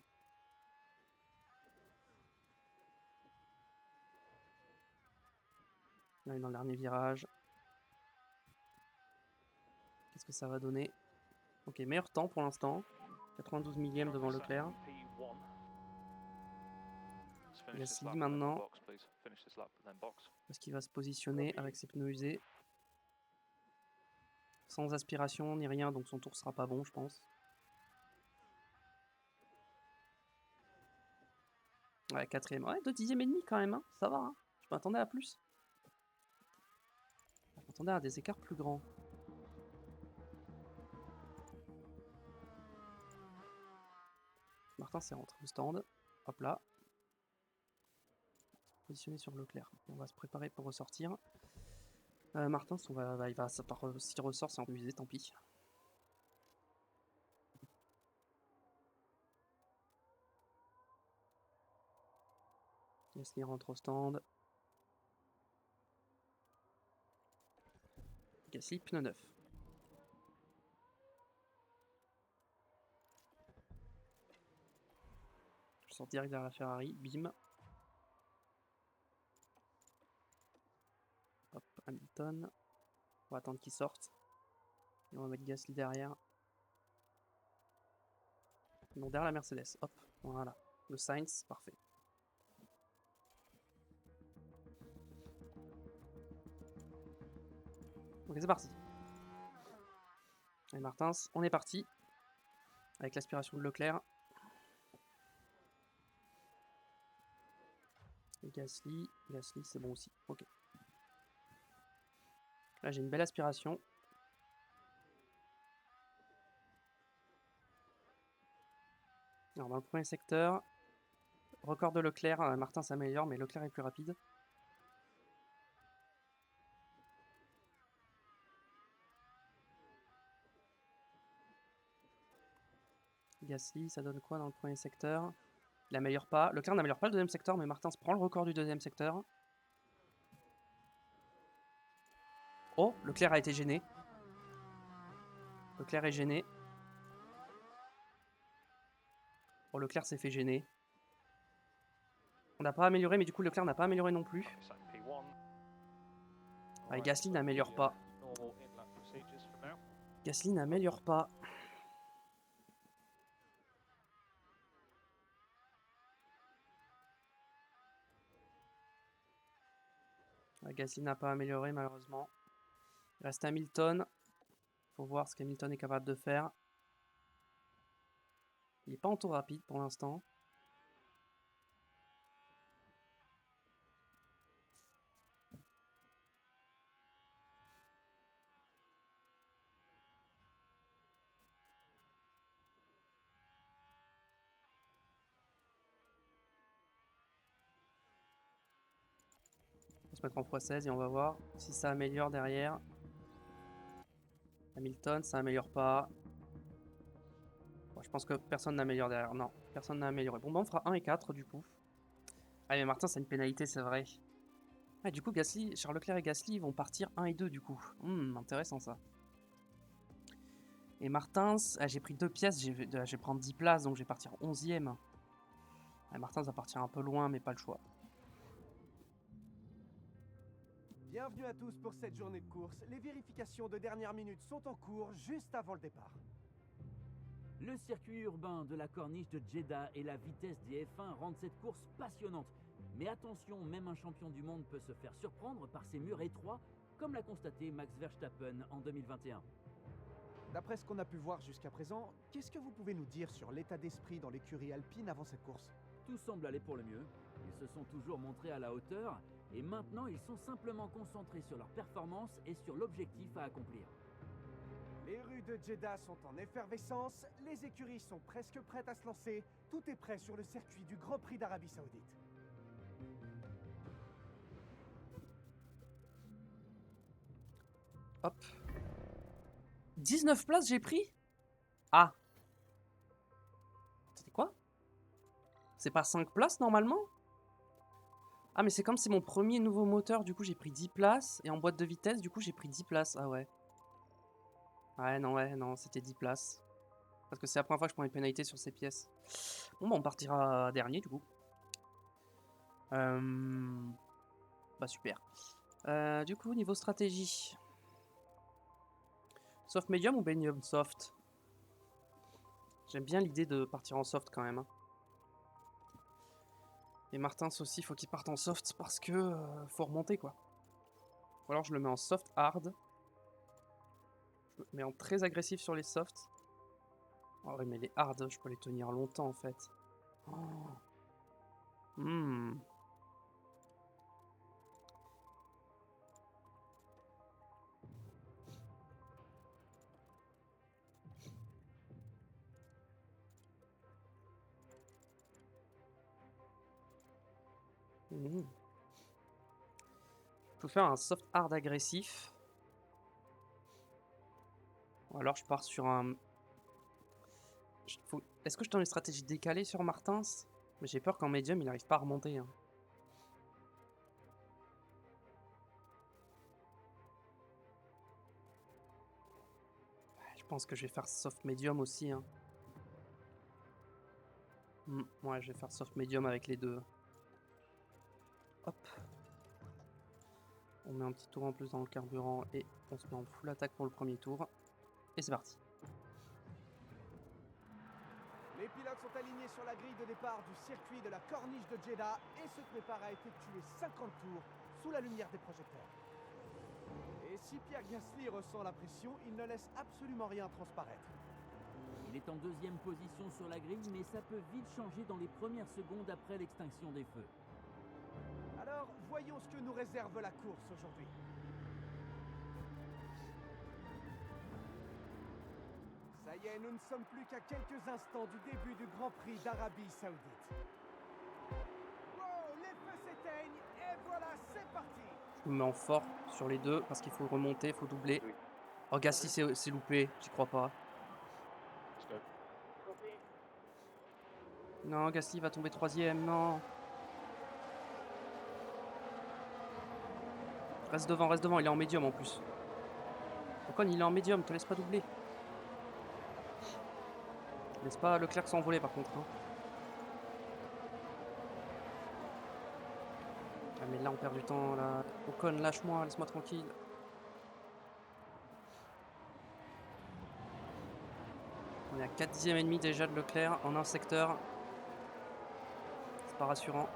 Là, dans le dernier virage. Qu'est-ce que ça va donner? Ok, meilleur temps pour l'instant. 92 millième devant Leclerc. finish this Gasly lap and then maintenant. box, please. Finish this lap and then box. Est-ce qu'il va se positionner avec ses pneus usés? Sans aspiration ni rien, donc son tour sera pas bon, je pense. Ouais, 4ème. Ouais, 2 dixièmes et demi quand même, hein. Ça va, hein. Je m'attendais à plus. Je m'attendais à des écarts plus grands. Martin s'est rentré au stand. Hop là. Positionné sur Leclerc. On va se préparer pour ressortir. Martin, il va, s'il ressort, c'est en usé, tant pis. Gasly rentre au stand. Gasly, pneu neuf. Je sors direct derrière la Ferrari, bim. Hop, Hamilton. On va attendre qu'il sorte. Et on va mettre Gasly derrière. Non, derrière la Mercedes. Hop, voilà. Le Sainz, parfait. Ok, c'est parti. Allez, Martins, on est parti. Avec l'aspiration de Leclerc. Et Gasly, c'est bon aussi. Ok. Là, j'ai une belle aspiration. Alors, dans le premier secteur, record de Leclerc, Martin s'améliore, mais Leclerc est plus rapide. Gasly, ça donne quoi dans le premier secteur? Il n'améliore pas. Leclerc n'améliore pas le deuxième secteur, mais Martin prend le record du deuxième secteur. Oh, Leclerc a été gêné. Leclerc est gêné. Oh, Leclerc s'est fait gêner. On n'a pas amélioré, mais du coup, Leclerc n'a pas amélioré non plus. It's at P1. Ah, et Gasly n'améliore pas. Normal in-lap procedures for now. Gasly n'améliore pas. Ah, Gasly n'a pas amélioré, malheureusement. Il reste Hamilton. Faut voir ce qu'Hamilton est capable de faire. Il n'est pas en tour rapide pour l'instant. On va se mettre en x16 et on va voir si ça améliore derrière. Hamilton, ça améliore pas. Bon, je pense que personne n'améliore derrière. Non, personne n'a amélioré. Bon, bah on fera 1 et 4 du coup. Ah, mais Martin, c'est une pénalité, c'est vrai. Ah, du coup, Gasly, Charles Leclerc et Gasly vont partir 1 et 2 du coup. Intéressant ça. Et Martins, ah, j'ai pris 2 pièces, je vais prendre 10 places, donc je vais partir 11ème. Ah, Martins va partir un peu loin, mais pas le choix. Bienvenue à tous pour cette journée de course. Les vérifications de dernière minute sont en cours juste avant le départ. Le circuit urbain de la corniche de Jeddah et la vitesse des F1 rendent cette course passionnante. Mais attention, même un champion du monde peut se faire surprendre par ces murs étroits, comme l'a constaté Max Verstappen en 2021. D'après ce qu'on a pu voir jusqu'à présent, qu'est-ce que vous pouvez nous dire sur l'état d'esprit dans l'écurie alpine avant cette course? Tout semble aller pour le mieux. Ils se sont toujours montrés à la hauteur et maintenant ils sont simplement concentrés sur leur performance et sur l'objectif à accomplir. Les rues de Jeddah sont en effervescence, les écuries sont presque prêtes à se lancer, tout est prêt sur le circuit du Grand Prix d'Arabie Saoudite. Hop. 19 places j'ai pris? Ah. C'était quoi? C'est pas 5 places normalement? Ah, mais c'est comme c'est mon premier nouveau moteur, du coup j'ai pris 10 places. Et en boîte de vitesse, du coup j'ai pris 10 places. Ah ouais. Ouais, non, c'était 10 places. Parce que c'est la première fois que je prends une pénalité sur ces pièces. Bon, bah on partira dernier du coup. Bah super. Du coup, niveau stratégie. Soft medium ou medium soft? J'aime bien l'idée de partir en soft quand même. Hein. Et Martins aussi, faut qu'il parte en soft parce que faut remonter quoi. Ou alors je le mets en soft hard. Je le mets en très agressif sur les softs. Oh ouais, mais les hard, je peux les tenir longtemps en fait. Oh. Hmm. Hmm. Je peux faire un soft hard agressif. Ou alors je pars sur un... Est-ce que je tente une stratégie décalée sur Martins? Mais j'ai peur qu'en médium il n'arrive pas à remonter. Hein. Je pense que je vais faire soft medium aussi. Hein. Ouais, je vais faire soft medium avec les deux. Hop. On met un petit tour en plus dans le carburant et on se met en full attaque pour le premier tour. Et c'est parti. Les pilotes sont alignés sur la grille de départ du circuit de la corniche de Jeddah et se préparent à effectuer 50 tours sous la lumière des projecteurs. Et si Pierre Gasly ressent la pression, il ne laisse absolument rien transparaître. Il est en deuxième position sur la grille, mais ça peut vite changer dans les premières secondes après l'extinction des feux. Alors, voyons ce que nous réserve la course aujourd'hui. Ça y est, nous ne sommes plus qu'à quelques instants du début du Grand Prix d'Arabie Saoudite. Wow, les feux s'éteignent et voilà, c'est parti. Je me mets en fort sur les deux parce qu'il faut remonter, il faut doubler. Oh, Gasly c'est loupé, j'y crois pas. Non, Gasly va tomber troisième, non. Reste devant, il est en médium en plus. Ocon, il est en médium, te laisse pas doubler. Laisse pas Leclerc s'envoler par contre. Hein. Ah, mais là on perd du temps là. Ocon, lâche-moi, laisse-moi tranquille. On est à 4 dixièmes et demi déjà de Leclerc en un secteur. C'est pas rassurant.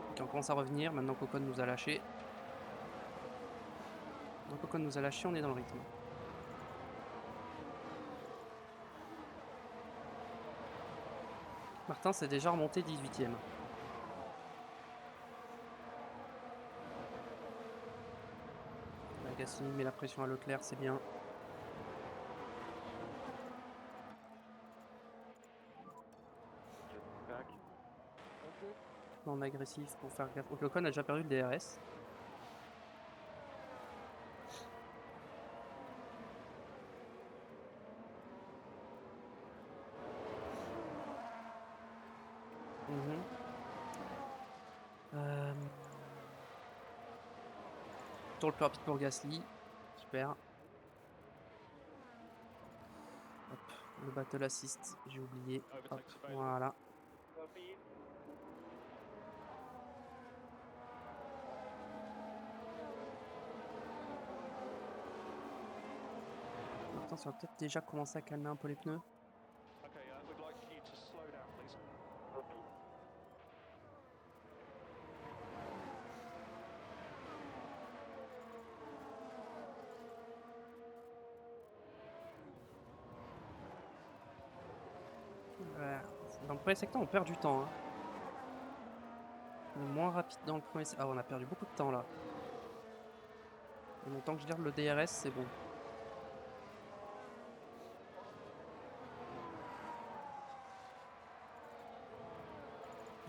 Ok, on commence à revenir maintenant qu'Ocon nous a lâché. Donc Ocon nous a lâché, on est dans le rythme. Martin s'est déjà remonté 18ème. Gasly met la pression à Leclerc, c'est bien. En agressif pour faire gaffe. Donc Ocon a déjà perdu le DRS. Tour le plus rapide pour Gasly. Super. Hop, le battle assist, j'ai oublié. Hop, voilà. Maintenant, ça va peut-être déjà commencer à calmer un peu les pneus. Dans le premier secteur, on perd du temps. Hein. On est moins rapide dans le premier secteur. Ah, on a perdu beaucoup de temps là. Et le temps que je garde le DRS, c'est bon.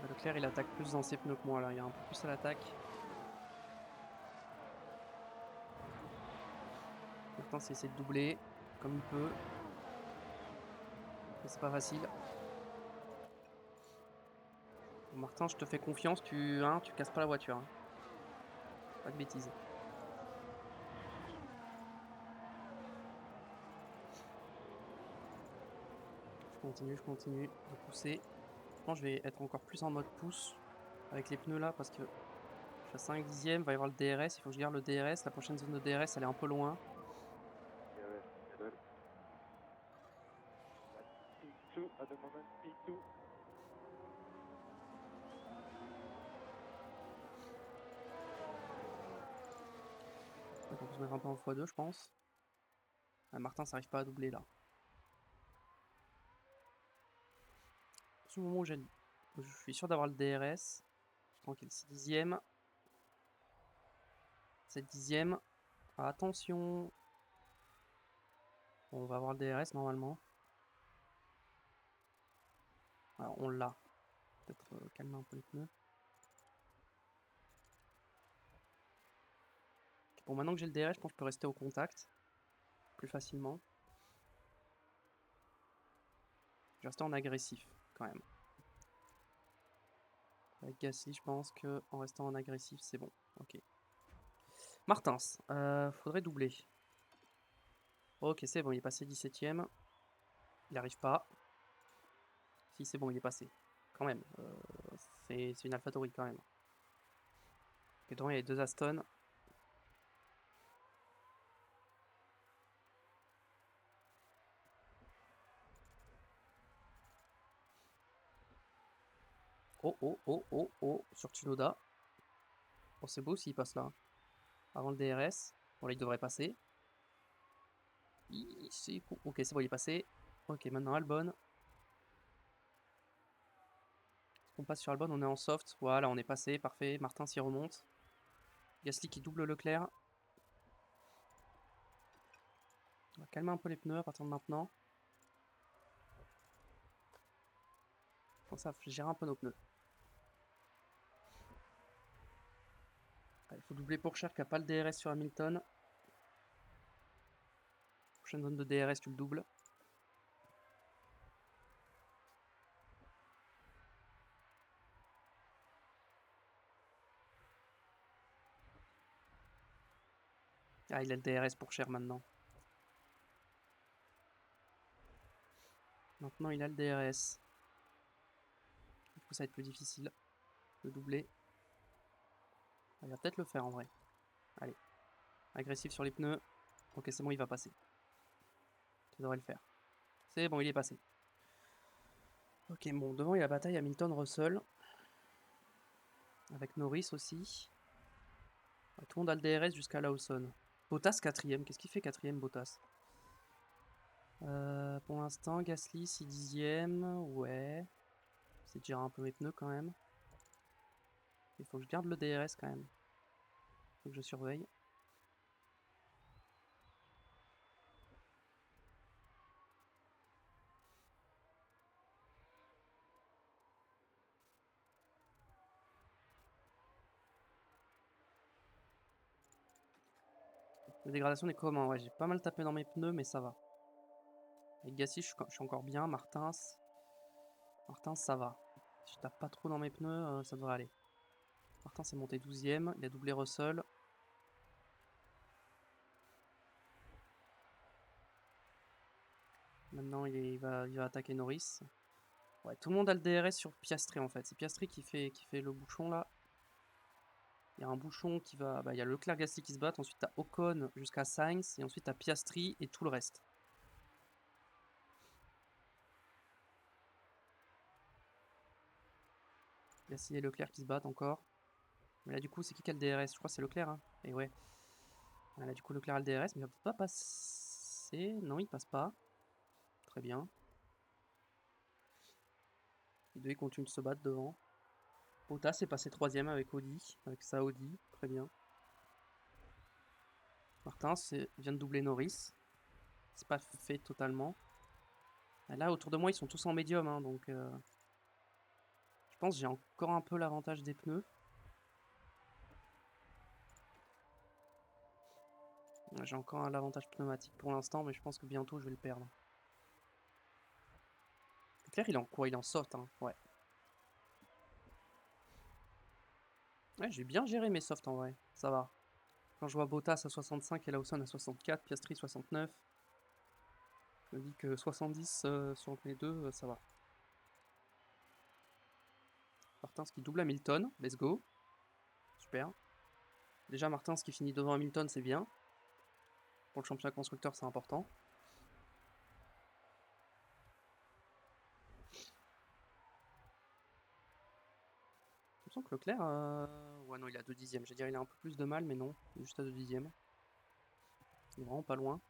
Leclerc, il attaque plus dans ses pneus que moi là. Il y a un peu plus à l'attaque. Maintenant, c'est essayer de doubler comme il peut. Mais c'est pas facile. Bon, Martin, je te fais confiance, tu casses pas la voiture. Hein. Pas de bêtises. Je continue de pousser. Je pense que je vais être encore plus en mode pouce avec les pneus là parce que je suis à 5 dixièmes, il va y avoir le DRS, il faut que je garde le DRS. La prochaine zone de DRS, elle est un peu loin. Donc on peut se mettre un peu en x2, je pense. Ah, Martin, ça n'arrive pas à doubler là. Au moment où je suis sûr d'avoir le DRS. Tranquille, 6 dixièmes. 7 dixièmes. Attention. Bon, on va avoir le DRS normalement. Alors on l'a. Peut-être calmer un peu les pneus. Bon, maintenant que j'ai le DRS, je pense que je peux rester au contact. Plus facilement. Je vais rester en agressif quand même. Avec Gasly, je pense que en restant en agressif, c'est bon. Ok. Martins, faudrait doubler. Ok, c'est bon, il est passé 17ème. Il n'arrive pas. Si, c'est bon, il est passé. Quand même. C'est une AlphaTauri quand même. Et devant, il y a les 2 Aston. Oh, oh, oh, oh, oh, sur Tsunoda. Oh, c'est beau s'il passe là. Avant le DRS. Bon, là, il devrait passer. Ok, c'est bon, il est passé. Ok, maintenant Albon. On passe sur Albon, on est en soft. Voilà, on est passé, parfait. Martin s'y remonte. Gasly qui double Leclerc. On va calmer un peu les pneus à partir de maintenant. Comme ça, gérer un peu nos pneus. Il faut doubler pour Cher qui n'a pas le DRS sur Hamilton. Prochaine zone de DRS, tu le doubles. Ah, il a le DRS pour Cher maintenant. Maintenant, il a le DRS. Du coup, ça va être plus difficile de doubler. Il va peut-être le faire en vrai. Allez. Agressif sur les pneus. Ok, c'est bon, il va passer. Ça devrait le faire. C'est bon, il est passé. Ok, bon, devant, il y a la bataille Hamilton-Russell. Avec Norris aussi. Tout le monde a le DRS jusqu'à Lawson. Bottas 4ème. Qu'est-ce qu'il fait 4ème, Bottas? Pour l'instant, Gasly 6 dixièmes. Ouais. C'est déjà un peu mes pneus quand même. Il faut que je garde le DRS quand même. Faut que je surveille. La dégradation est comment? Ouais, j'ai pas mal tapé dans mes pneus, mais ça va. Avec Gasly, je suis encore bien. Martins, ça va. Si je tape pas trop dans mes pneus, ça devrait aller. Martins est monté 12ème. Il a doublé Russell. Maintenant, il va attaquer Norris. Ouais, tout le monde a le DRS sur Piastri en fait. C'est Piastri qui fait le bouchon là. Il y a un bouchon qui va. Bah, il y a Leclerc Gasly qui se battent. Ensuite, t'as Ocon jusqu'à Sainz. Et ensuite, t'as Piastri et tout le reste. Gasly et Leclerc qui se battent encore. Mais là, du coup, c'est qui a le DRS? Je crois que c'est Leclerc. Hein. Et ouais. Là, du coup, Leclerc a le DRS. Mais il va peut-être pas passer. Non, il passe pas. Très bien. Les deux, ils continuent de se battre devant. Bottas est passé 3ème avec Audi. Avec sa Audi. Très bien. Martin vient de doubler Norris. C'est pas fait totalement. Et là, autour de moi, ils sont tous en médium. Hein, donc, je pense que j'ai encore un peu l'avantage des pneus. J'ai encore un avantage pneumatique pour l'instant, mais je pense que bientôt, je vais le perdre. Leclerc, il est en quoi? Il est en soft. Hein. Ouais. Ouais, j'ai bien géré mes softs en vrai. Ça va. Quand je vois Bottas à 65 et Lawson à 64, Piastri 69, je me dis que 70 sur les deux, ça va. Martins qui double Hamilton, let's go. Super. Déjà Martins qui finit devant Hamilton, c'est bien. Pour le championnat constructeur, c'est important. Je sens que Leclerc... Ouais non, il a 2 dixièmes. Je vais dire il a un peu plus de mal, mais non. Il est juste à 2 dixièmes. Il est vraiment pas loin.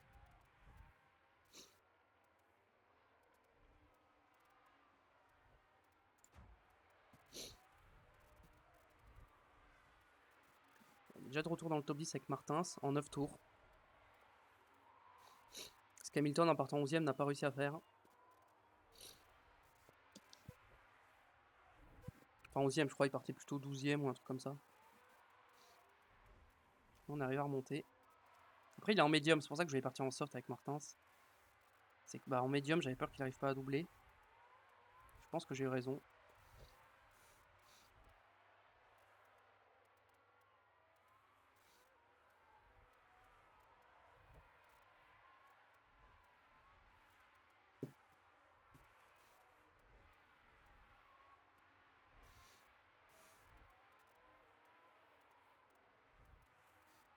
On est déjà de retour dans le top 10 avec Martins en 9 tours. Ce qu'Hamilton en partant 11ème n'a pas réussi à faire. Enfin 11ème, je crois, il partait plutôt 12ème ou un truc comme ça. On arrive à remonter. Après il est en médium, c'est pour ça que je vais partir en soft avec Martins. C'est que bah, en médium, j'avais peur qu'il n'arrive pas à doubler. Je pense que j'ai eu raison.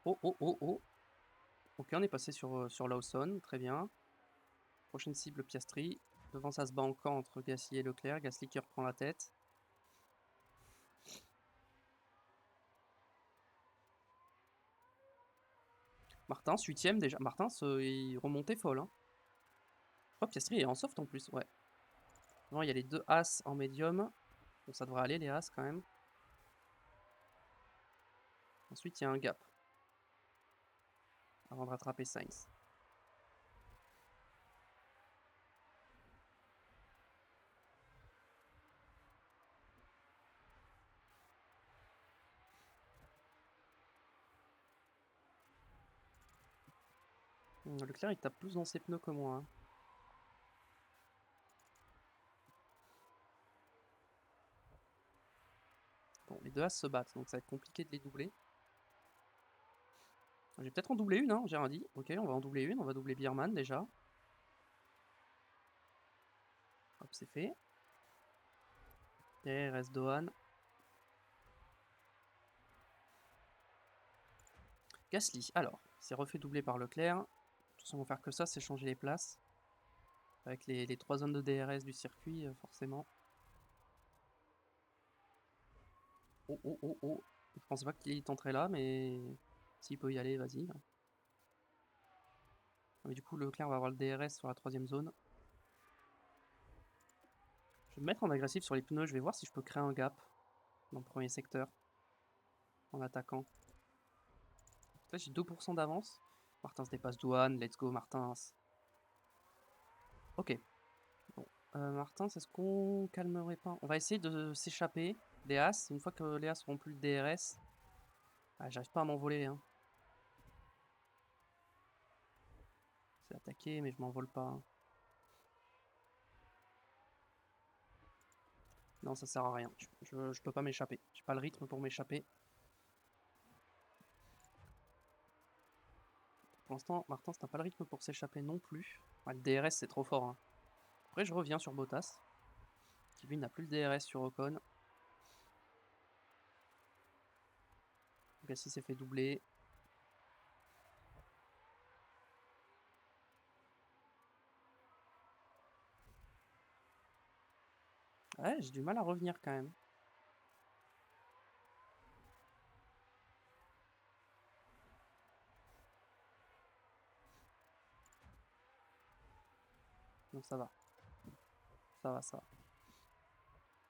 Oh, oh, oh, oh. Ok, on est passé sur Lawson, très bien. Prochaine cible, Piastri. Devant, ça se bat encore entre Gasly et Leclerc. Gasly qui reprend la tête. Martins, 8ème déjà. Martins, il remontait folle. Hein. Je crois que Piastri est en soft en plus, ouais. Non, il y a les deux As en médium. Bon, ça devrait aller, les As quand même. Ensuite, il y a un gap. Avant de rattraper Sainz. Leclerc, il tape plus dans ses pneus que moi. Hein. Bon, les deux As se battent, donc ça va être compliqué de les doubler. Je vais peut-être en doubler une, hein, j'ai rien dit. Ok, on va en doubler une, on va doubler Bierman déjà. Hop, c'est fait. Et il reste Dohan. Gasly, alors, il s'est refait doubler par Leclerc. De toute façon, on va faire que ça, c'est changer les places. Avec les 3 zones de DRS du circuit, forcément. Oh, oh, oh, oh. Je pensais pas qu'il tenterait là, mais s'il peut y aller, vas-y. Mais du coup, Leclerc va avoir le DRS sur la 3ème zone. Je vais me mettre en agressif sur les pneus, je vais voir si je peux créer un gap dans le premier secteur. En attaquant. Là, j'ai 2% d'avance. Martins dépasse Douane, let's go Martins. Ok. Bon. Martins, est-ce qu'on calmerait pas? On va essayer de s'échapper des As. Une fois que les As seront plus le DRS. Ah, j'arrive pas à m'envoler. Hein. C'est attaqué, mais je m'envole pas. Hein. Non, ça sert à rien. Je peux pas m'échapper. J'ai pas le rythme pour m'échapper. Pour l'instant, Martins n'a pas le rythme pour s'échapper non plus. Ouais, le DRS, c'est trop fort. Hein. Après, je reviens sur Bottas. Qui lui n'a plus le DRS sur Ocon. Gasly s'est fait doubler. Ouais, j'ai du mal à revenir quand même. Donc ça va. Ça va, ça va.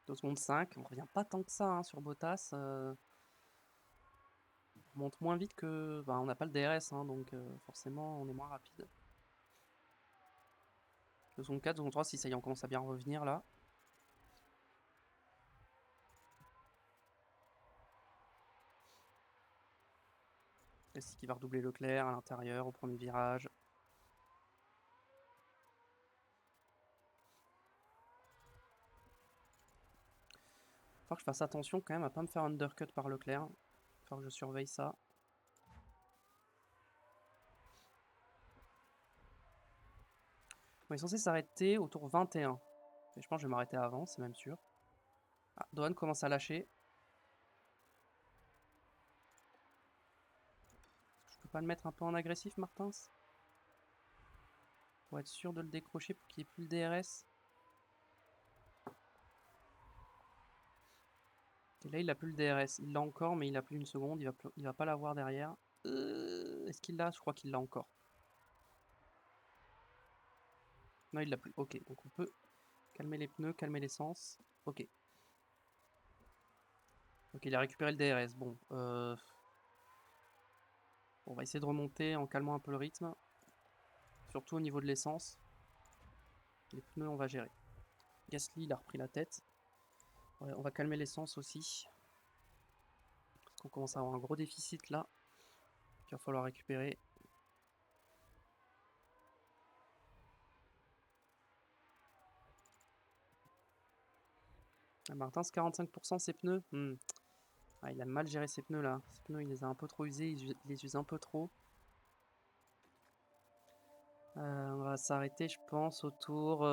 2 secondes 5. On revient pas tant que ça hein, sur Bottas. On monte moins vite que... Bah, on n'a pas le DRS, hein, donc forcément on est moins rapide. 2 secondes 4, 2 secondes 3, si ça y est, on commence à bien revenir là. Est-ce qu'il va redoubler Leclerc à l'intérieur au premier virage? Faut que je fasse attention quand même à pas me faire undercut par Leclerc. Faut que je surveille ça. On est censé s'arrêter au tour 21. Mais je pense que je vais m'arrêter avant, c'est même sûr. Ah, Dohan commence à lâcher. Je peux pas le mettre un peu en agressif, Martins? Pour être sûr de le décrocher pour qu'il ait plus le DRS. Et là, il a plus le DRS. Il l'a encore, mais il a plus une seconde. Il va pas l'avoir derrière. Est-ce qu'il l'a? Je crois qu'il l'a encore. Non, il l'a plus. Ok, donc on peut calmer les pneus, calmer l'essence. Ok. Ok, il a récupéré le DRS. Bon, on va essayer de remonter en calmant un peu le rythme. Surtout au niveau de l'essence. Les pneus, on va gérer. Gasly, il a repris la tête. Ouais, on va calmer l'essence aussi. Parce qu'on commence à avoir un gros déficit là. Il va falloir récupérer. Ah, Martin, c'est 45% ses pneus. Ah, il a mal géré ses pneus là. Ses pneus, il les a un peu trop usés. Il les use un peu trop. On va s'arrêter, je pense, au tour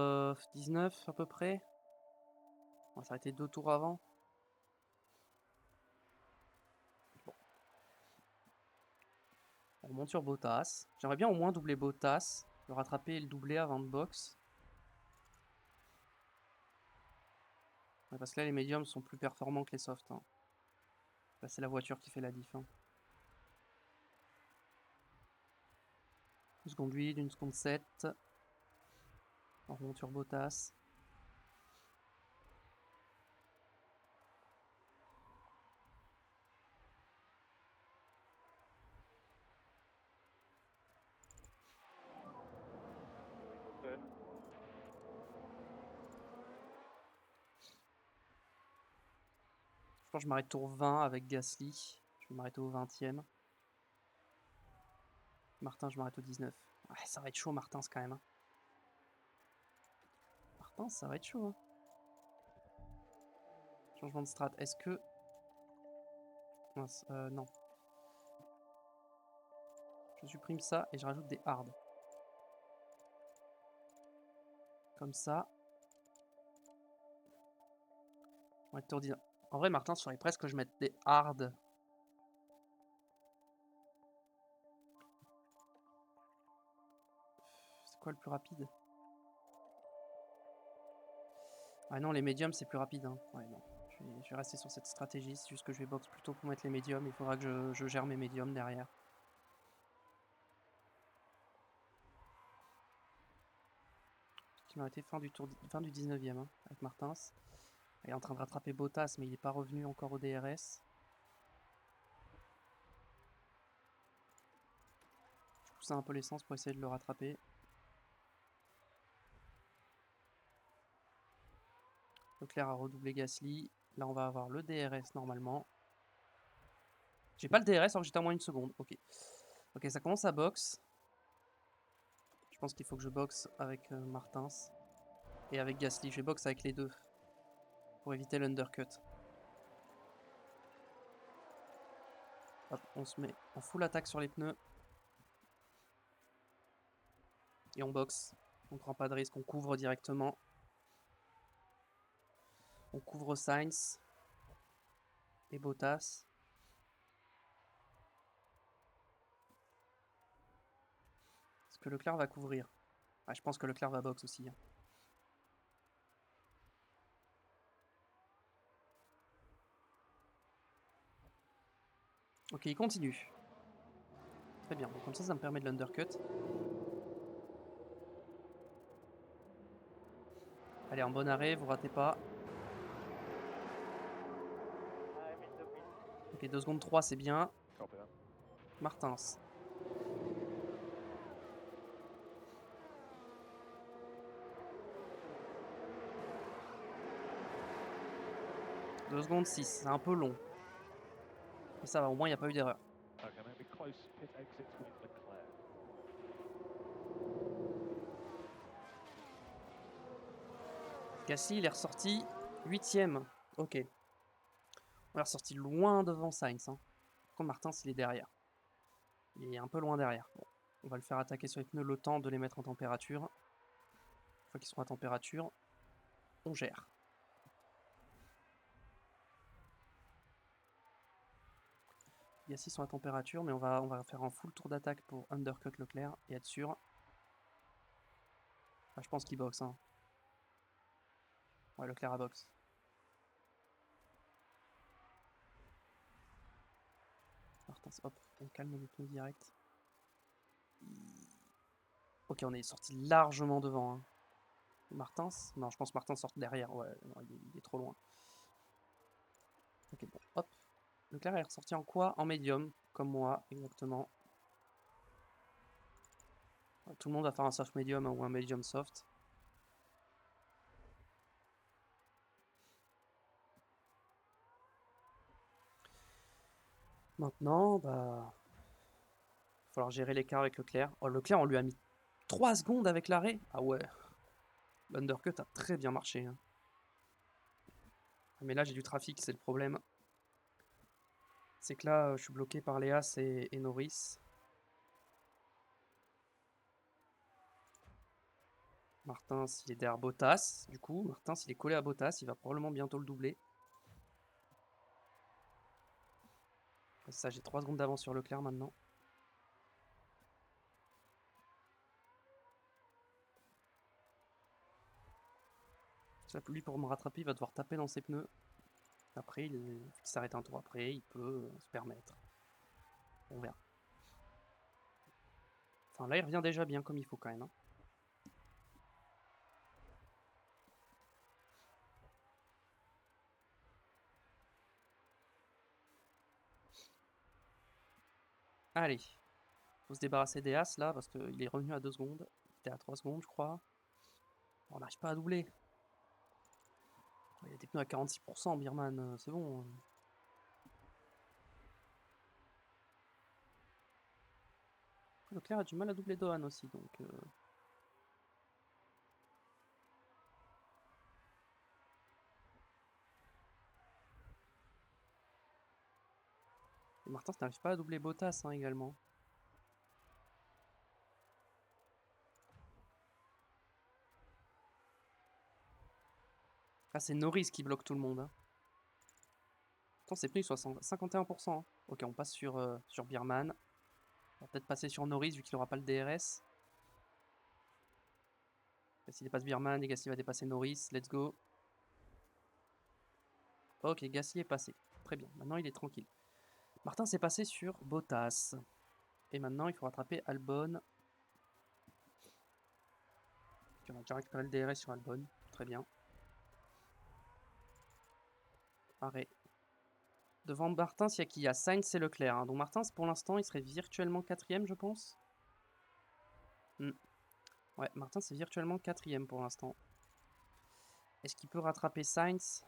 19 à peu près. On va s'arrêter 2 tours avant. Bon. On monte sur Bottas. J'aimerais bien au moins doubler Bottas. Le rattraper et le doubler avant de box. Ouais, parce que là, les médiums sont plus performants que les softs. Hein. Là, c'est la voiture qui fait la diff. Hein. Une seconde 8, une seconde 7. On remonte sur Bottas. Third. Je pense que je m'arrête tour 20 avec Gasly. Je vais m'arrêter au 20e. Martin, je m'arrête au 19. Ouais, ça va être chaud, Martin, quand même. Hein. Martin, ça va être chaud. Hein. Changement de strat. Est-ce que... Mince, non. Je supprime ça et je rajoute des hard. Comme ça. On va être tour 19. En vrai, Martin, serait presque que je mette des hard. C'est quoi le plus rapide? Ah non, les médiums, c'est plus rapide. Hein. Ouais, non. Je vais rester sur cette stratégie. C'est juste que je vais box plutôt pour mettre les médiums. Il faudra que je gère mes médiums derrière. Qui m'a été fin du 19e hein, avec Martins. Il est en train de rattraper Bottas, mais il n'est pas revenu encore au DRS. Je pousse un peu l'essence pour essayer de le rattraper. Leclerc a redoublé Gasly. Là, on va avoir le DRS normalement. J'ai pas le DRS alors que j'étais à moins une seconde. Ok. Ok, ça commence à box. Je pense qu'il faut que je boxe avec Martins et avec Gasly. Je vais boxe avec les deux pour éviter l'undercut. Hop, on se met en full attaque sur les pneus. Et on boxe. On prend pas de risque, on couvre directement. On couvre Sainz et Bottas. Est-ce que Leclerc va couvrir? Ah, je pense que Leclerc va box aussi. Hein. Ok, il continue. Très bien, donc comme ça me permet de l'undercut. Allez, en bon arrêt, vous ratez pas. Ok, 2 secondes 3, c'est bien. Copy that. Martins. Deux secondes 6, c'est un peu long. Mais ça va, au moins il n'y a pas eu d'erreur. Okay, maybe close pit exits with Leclerc. Gasly, il est ressorti 8ème. Ok. On est ressorti loin devant Sainz. Hein. Par contre, Martins, il est derrière. Il est un peu loin derrière. Bon, on va le faire attaquer sur les pneus le temps de les mettre en température. Une fois qu'ils seront à température, on gère. Gasly sont à température, mais on va faire un full tour d'attaque pour undercut Leclerc et être sûr. Enfin, je pense qu'il boxe. Hein. Ouais, Leclerc a boxe. Martins, hop, on calme les pneus direct. Ok, on est sorti largement devant. Hein. Martins? Non, je pense que Martins sort derrière. Ouais, non, il est trop loin. Ok, bon, hop. Leclerc est ressorti en quoi? En médium, comme moi, exactement. Tout le monde va faire un soft medium ou un medium soft. Maintenant, bah, va falloir gérer l'écart avec Leclerc. Oh, Leclerc, on lui a mis 3 secondes avec l'arrêt. Ah ouais, l'undercut a très bien marché, hein. Mais là, j'ai du trafic, c'est le problème. C'est que là, je suis bloqué par Léas et Norris. Martin, s'il est derrière Bottas, du coup, Martin, s'il est collé à Bottas, il va probablement bientôt le doubler. Ça, j'ai 3 secondes d'avance sur Leclerc maintenant. Ça, lui, pour me rattraper, il va devoir taper dans ses pneus. Après, il s'arrête un tour après, il peut se permettre. On verra. Enfin, là, il revient déjà bien comme il faut quand même, hein. Allez. Faut se débarrasser des As là, parce qu'il est revenu à 2 secondes. Il était à 3 secondes, je crois. On n'arrive pas à doubler. Il y a des pneus à 46%, Birman, c'est bon. Leclerc a du mal à doubler Dohan aussi, donc... Et Martin n'arrive pas à doubler Bottas hein, également. Ah, c'est Norris qui bloque tout le monde. Hein. Pourtant, ses pneus ils sont à 51%. Hein. Ok, on passe sur Birman. On va peut-être passer sur Norris vu qu'il n'aura pas le DRS. Gasly dépasse Birman et Gasly va dépasser Norris. Let's go. Ok, Gasly est passé. Très bien, maintenant il est tranquille. Martin s'est passé sur Bottas. Et maintenant il faut rattraper Albon. On a déjà récupéré le DRS sur Albon. Très bien. Arrêt. Devant Martin, il y a qui? Il y a Sainz et Leclerc. Hein. Donc Martin, pour l'instant, il serait virtuellement 4ème, je pense. Ouais, Martin, c'est virtuellement 4ème pour l'instant. Est-ce qu'il peut rattraper Sainz?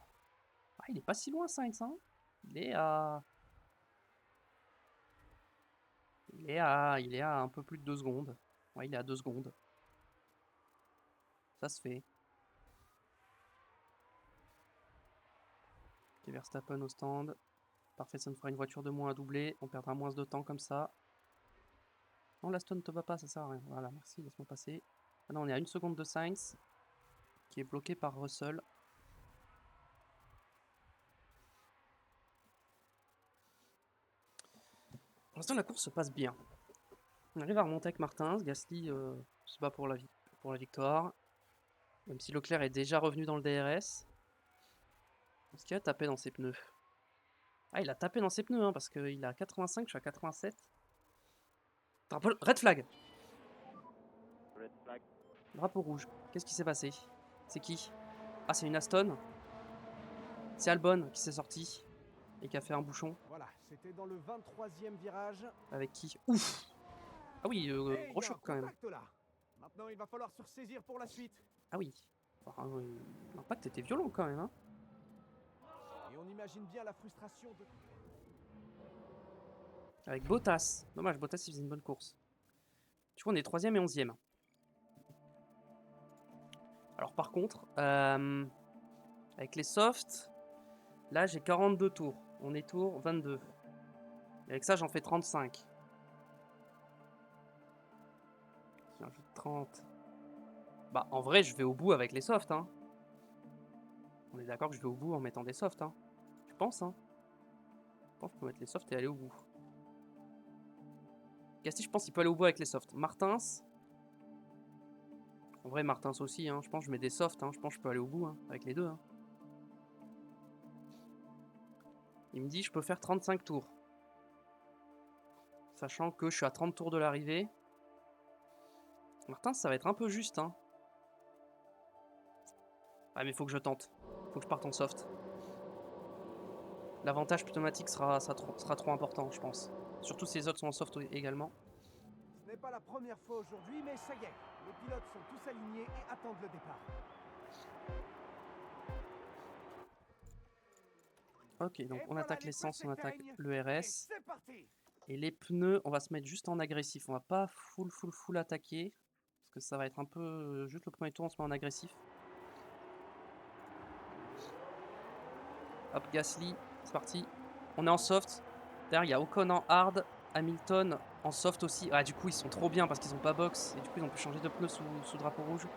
Ah, il est pas si loin, Sainz. Hein. Il est à... Il est à un peu plus de 2 secondes. Ouais, il est à 2 secondes. Ça se fait. Ok, Verstappen au stand. Parfait, ça nous fera une voiture de moins à doubler. On perdra moins de temps comme ça. Non, l'Aston ne te bat pas, ça sert à rien. Voilà, merci, laisse-moi passer. Maintenant, on est à 1 seconde de Sainz, qui est bloqué par Russell. Pour l'instant, la course se passe bien. On arrive à remonter avec Martins. Gasly se bat pour la victoire. Même si Leclerc est déjà revenu dans le DRS. Est-ce qu'il a tapé dans ses pneus? Ah, il a tapé dans ses pneus, hein, parce qu'il est à 85, je suis à 87. Drapeau... Red flag! Red flag. Drapeau rouge. Qu'est-ce qui s'est passé? C'est qui? Ah, c'est une Aston. C'est Albon qui s'est sorti et qui a fait un bouchon. Voilà, c'était dans le 23e virage. Avec qui? Ouf! Ah oui, Et il gros y a un choc quand même. contact là. Maintenant, il va falloir se ressaisir pour la suite. Ah oui. Enfin, l'impact était violent quand même. Hein. Et on imagine bien la frustration de... Avec Bottas. Dommage, Bottas il faisait une bonne course. Du coup, on est 3ème et 11ème. Alors par contre, avec les softs, là j'ai 42 tours. On est tour 22. Et avec ça, j'en fais 35. Si j'ajoute 30. Bah, en vrai, je vais au bout avec les softs. Hein. On est d'accord que je vais au bout en mettant des softs. Hein. Tu penses, hein? Je pense qu'on peut mettre les softs et aller au bout. Gasly, je pense qu'il peut aller au bout avec les softs. Martins. En vrai, Martins aussi. Hein. Je pense que je mets des softs. Hein. Je pense que je peux aller au bout hein, avec les deux. Hein. Il me dit je peux faire 35 tours. Sachant que je suis à 30 tours de l'arrivée. Martin, ça va être un peu juste. Hein. Ah mais faut que je tente. Faut que je parte en soft. L'avantage pneumatique sera trop important, je pense. Surtout si les autres sont en soft également. Ce n'est pas la première fois aujourd'hui, mais ça y est. Les pilotes sont tous alignés et attendent le départ. Ok, donc Et on voilà, attaque les l'essence, feux on attaque s'éteignent. le Et RS. c'est parti. Et les pneus, on va se mettre juste en agressif. On va pas full attaquer. Parce que ça va être un peu... Juste le premier tour, on se met en agressif. Hop, Gasly, c'est parti. On est en soft. Derrière, il y a Ocon en hard. Hamilton en soft aussi. Ah, du coup, ils sont trop bien parce qu'ils ont pas box. Et du coup, ils ont pu changer de pneus sous drapeau rouge.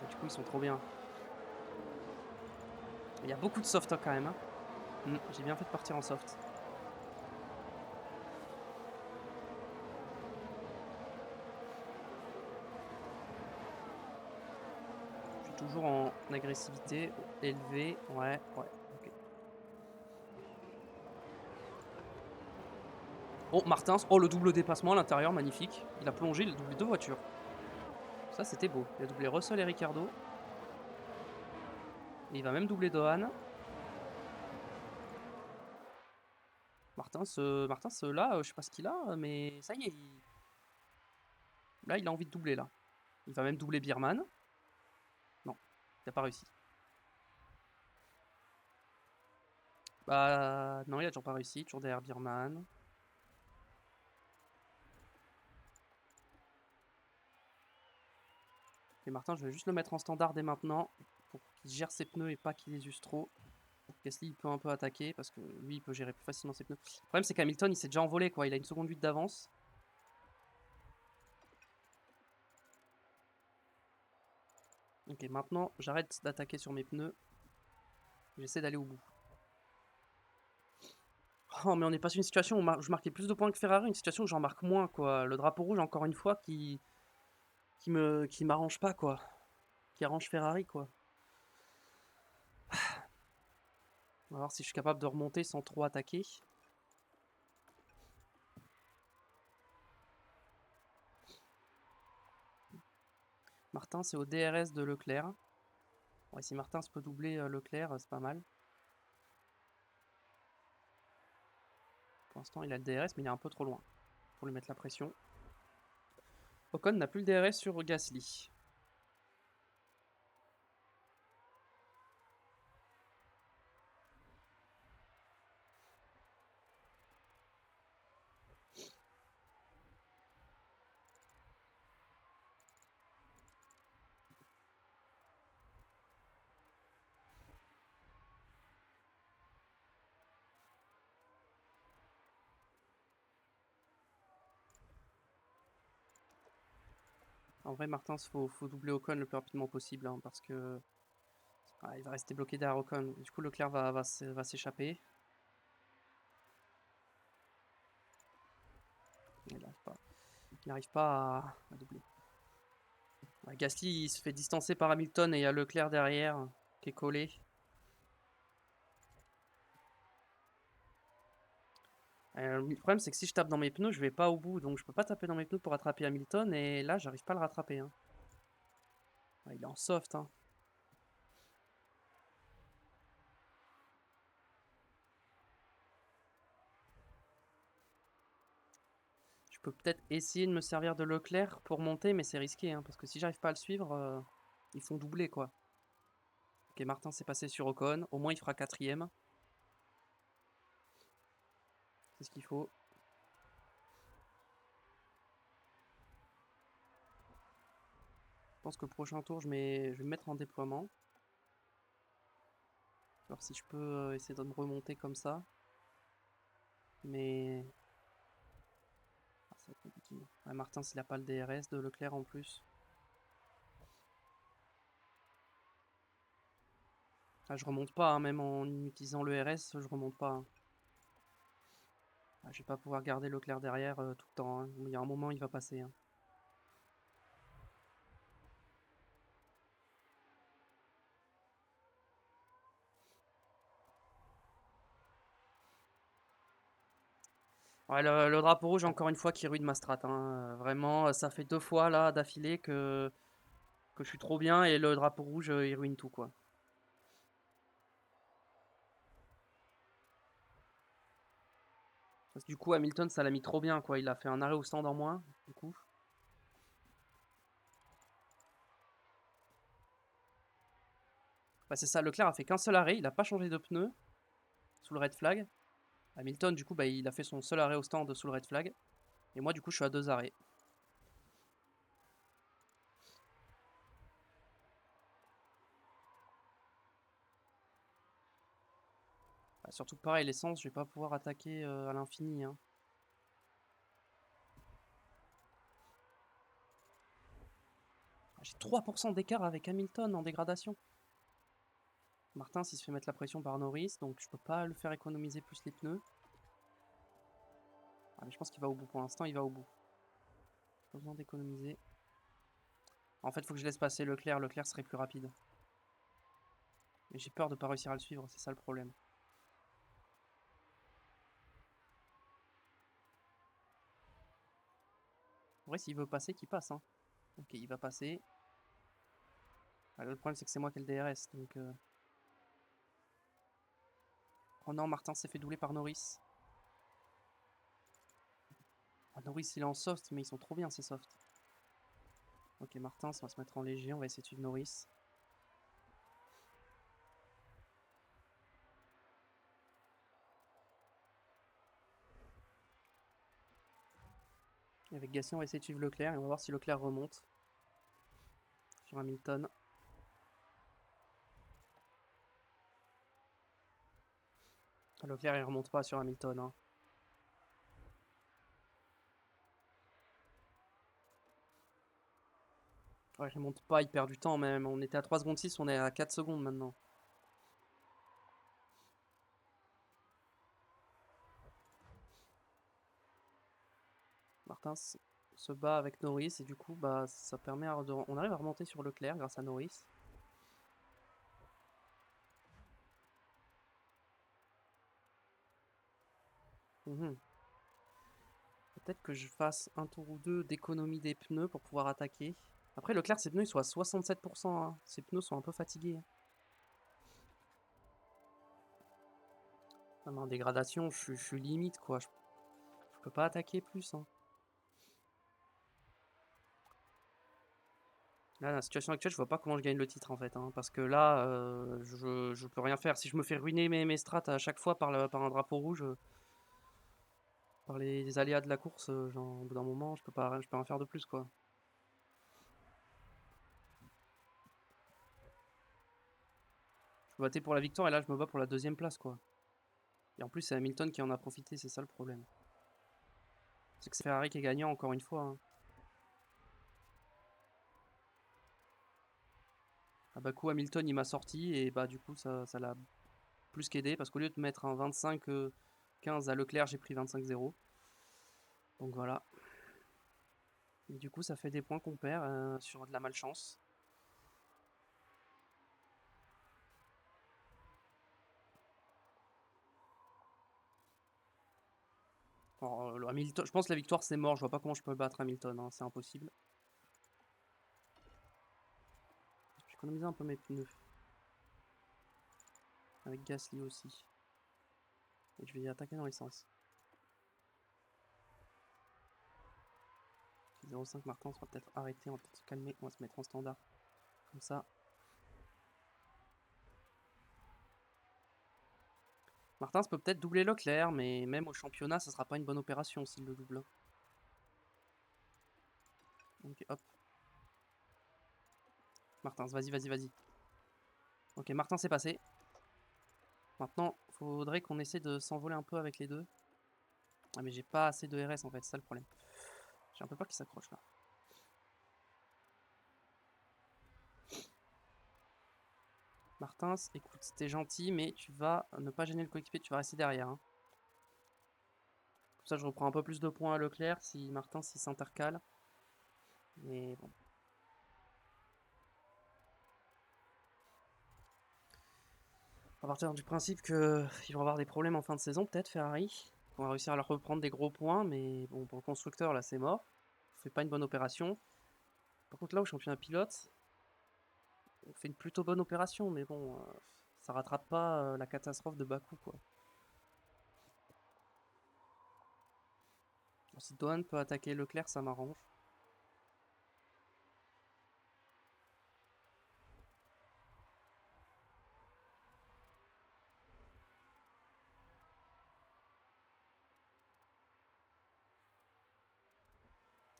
Et du coup, ils sont trop bien. Il y a beaucoup de soft quand même. Hein. J'ai bien fait de partir en soft. Je suis toujours en agressivité élevée. Ouais, ok. Oh, Martins. Oh, le double dépassement à l'intérieur, magnifique. Il a plongé, il a doublé 2 voitures. Ça, c'était beau. Il a doublé Russell et Ricardo. Et il va même doubler Dohan. Martins, là, je sais pas ce qu'il a, mais ça y est. Là, il a envie de doubler, là. Il va même doubler Bierman. Non, il n'a pas réussi. Bah, non, il a toujours pas réussi. Toujours derrière Bierman. Et Martin, je vais juste le mettre en standard dès maintenant. Pour qu'il gère ses pneus et pas qu'il les use trop. Gasly, il peut un peu attaquer parce que lui, il peut gérer plus facilement ses pneus. Le problème, c'est qu'Hamilton, il s'est déjà envolé, quoi. Il a une seconde 8 d'avance. Ok, maintenant, j'arrête d'attaquer sur mes pneus. J'essaie d'aller au bout. Oh, mais on est passé une situation où je marquais plus de points que Ferrari, une situation où j'en marque moins, quoi. Le drapeau rouge, encore une fois, qui m'arrange pas, quoi. Qui arrange Ferrari, quoi. On va voir si je suis capable de remonter sans trop attaquer. Martin, c'est au DRS de Leclerc. Ouais, si Martin peut doubler Leclerc, c'est pas mal. Pour l'instant, il a le DRS, mais il est un peu trop loin pour lui mettre la pression. Ocon n'a plus le DRS sur Gasly. En vrai, Martin, faut doubler Ocon le plus rapidement possible, hein, parce que il va rester bloqué derrière Ocon. Du coup, Leclerc va s'échapper. Il n'arrive pas à doubler. Ouais, Gasly, il se fait distancer par Hamilton et il y a Leclerc derrière qui est collé. Le problème, c'est que si je tape dans mes pneus, je vais pas au bout, donc je peux pas taper dans mes pneus pour attraper Hamilton, et là, j'arrive pas à le rattraper. Hein. Ouais, il est en soft. Hein. Je peux peut-être essayer de me servir de Leclerc pour monter, mais c'est risqué, hein, parce que si j'arrive pas à le suivre, ils font doubler, quoi. Ok, Martin s'est passé sur Ocon, au moins il fera 4ème. C'est ce qu'il faut. Je pense que le prochain tour, je vais me mettre en déploiement. Alors si je peux essayer de me remonter comme ça. Mais... Ah, ça va être compliqué. Ouais, Martin, s'il n'a pas le DRS de Leclerc en plus. Ah, je remonte pas, hein, même en utilisant le RS, je remonte pas. Hein. Ah, je vais pas pouvoir garder Leclerc derrière tout le temps. Hein. Il y a un moment, il va passer. Hein. Ouais, le drapeau rouge, encore une fois, qui ruine ma strat. Hein. Vraiment, ça fait 2 fois là d'affilée que Que je suis trop bien et le drapeau rouge, il ruine tout, quoi. Parce que du coup, Hamilton, ça l'a mis trop bien, quoi. Il a fait un arrêt au stand en moins, du coup. Bah, c'est ça, Leclerc a fait qu'un seul arrêt, il a pas changé de pneu sous le red flag. Hamilton, du coup, bah, il a fait son seul arrêt au stand sous le red flag. Et moi, du coup, je suis à 2 arrêts. Bah, surtout que pareil, l'essence, je vais pas pouvoir attaquer à l'infini, hein. J'ai 3% d'écart avec Hamilton en dégradation. Martin, s'il se fait mettre la pression par Norris, donc je peux pas le faire économiser plus les pneus. Ah, mais je pense qu'il va au bout pour l'instant, il va au bout. Pas besoin d'économiser. En fait, il faut que je laisse passer Leclerc. Leclerc serait plus rapide. Mais j'ai peur de pas réussir à le suivre, c'est ça le problème. En vrai, s'il veut passer, qu'il passe, hein. Ok, il va passer. Ah, le problème, c'est que c'est moi qui ai le DRS, donc... Oh non, Martin s'est fait doubler par Norris. Oh, Norris, il est en soft, mais ils sont trop bien, ces softs. Ok, Martin, on va se mettre en léger, on va essayer de suivre Norris. Et avec Gasly, on va essayer de suivre Leclerc et on va voir si Leclerc remonte sur Hamilton. Ah, Leclerc, il remonte pas sur Hamilton, hein. Ouais, il remonte pas, il perd du temps même. On était à 3 secondes 6, on est à 4 secondes maintenant. Martin se bat avec Norris et du coup, bah, ça permet on arrive à remonter sur Leclerc grâce à Norris. Mhm. Peut-être que je fasse un tour ou deux d'économie des pneus pour pouvoir attaquer. Après, Leclerc, ses pneus ils sont à 67%, hein. Ses pneus sont un peu fatigués, hein. Ah, mais en dégradation, je suis limite, quoi. Je peux pas attaquer plus, hein. Là, la situation actuelle, je vois pas comment je gagne le titre en fait, hein, parce que là, je peux rien faire. Si je me fais ruiner mes strats à chaque fois par un drapeau rouge, par les aléas de la course, genre, au bout d'un moment, je peux rien faire de plus, quoi. Je me battais pour la victoire et là, je me bats pour la 2e place, quoi. Et en plus, c'est Hamilton qui en a profité, c'est ça le problème. C'est que c'est Ferrari qui est gagnant encore une fois, hein. Ah bah coup, Hamilton il m'a sorti et bah du coup ça l'a plus qu'aidé parce qu'au lieu de mettre un 25-15 à Leclerc, j'ai pris 25-0. Donc voilà. Et du coup, ça fait des points qu'on perd sur de la malchance. Alors, Hamilton, je pense que la victoire c'est mort. Je vois pas comment je peux battre Hamilton, hein, c'est impossible. J'ai économisé un peu mes pneus. Avec Gasly aussi. Et je vais y attaquer dans l'essence. 0,5 Martin, on va peut-être arrêter, on va peut-être se calmer, on va se mettre en standard. Comme ça. Martin, ça peut peut-être doubler Leclerc, mais même au championnat, ça sera pas une bonne opération s'il le double. Ok, hop. Martin, vas-y. Ok, Martin, c'est passé. Maintenant, faudrait qu'on essaie de s'envoler un peu avec les deux. Ah, mais j'ai pas assez de RS en fait, c'est ça le problème. J'ai un peu peur qu'il s'accroche là. Martin, écoute, t'es gentil, mais tu vas ne pas gêner le coéquipier, tu vas rester derrière, hein. Comme ça, je reprends un peu plus de points à Leclerc si Martin s'il s'intercale. Mais bon. On va partir du principe qu'ils vont avoir des problèmes en fin de saison, peut-être Ferrari. On va réussir à leur reprendre des gros points, mais bon, pour le constructeur, là, c'est mort. On fait pas une bonne opération. Par contre, là, au championnat pilote, on fait une plutôt bonne opération, mais bon, ça rattrape pas la catastrophe de Bakou, quoi. Bon, si Dohan peut attaquer Leclerc, ça m'arrange.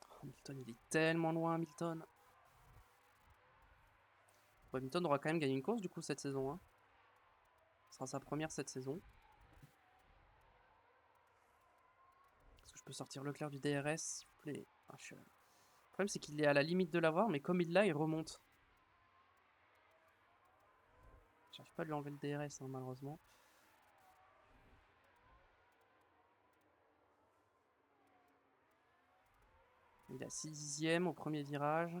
Oh, Hamilton, il est tellement loin, Hamilton. Bon, Hamilton aura quand même gagné une course, du coup, cette saison, hein. Ce sera sa première cette saison. Est-ce que je peux sortir Leclerc du DRS, s'il vous plaît? Le problème, c'est qu'il est à la limite de l'avoir, mais comme il l'a, il remonte. J'arrive pas à lui enlever le DRS, hein, malheureusement. Il est à 6 dixièmes au premier virage.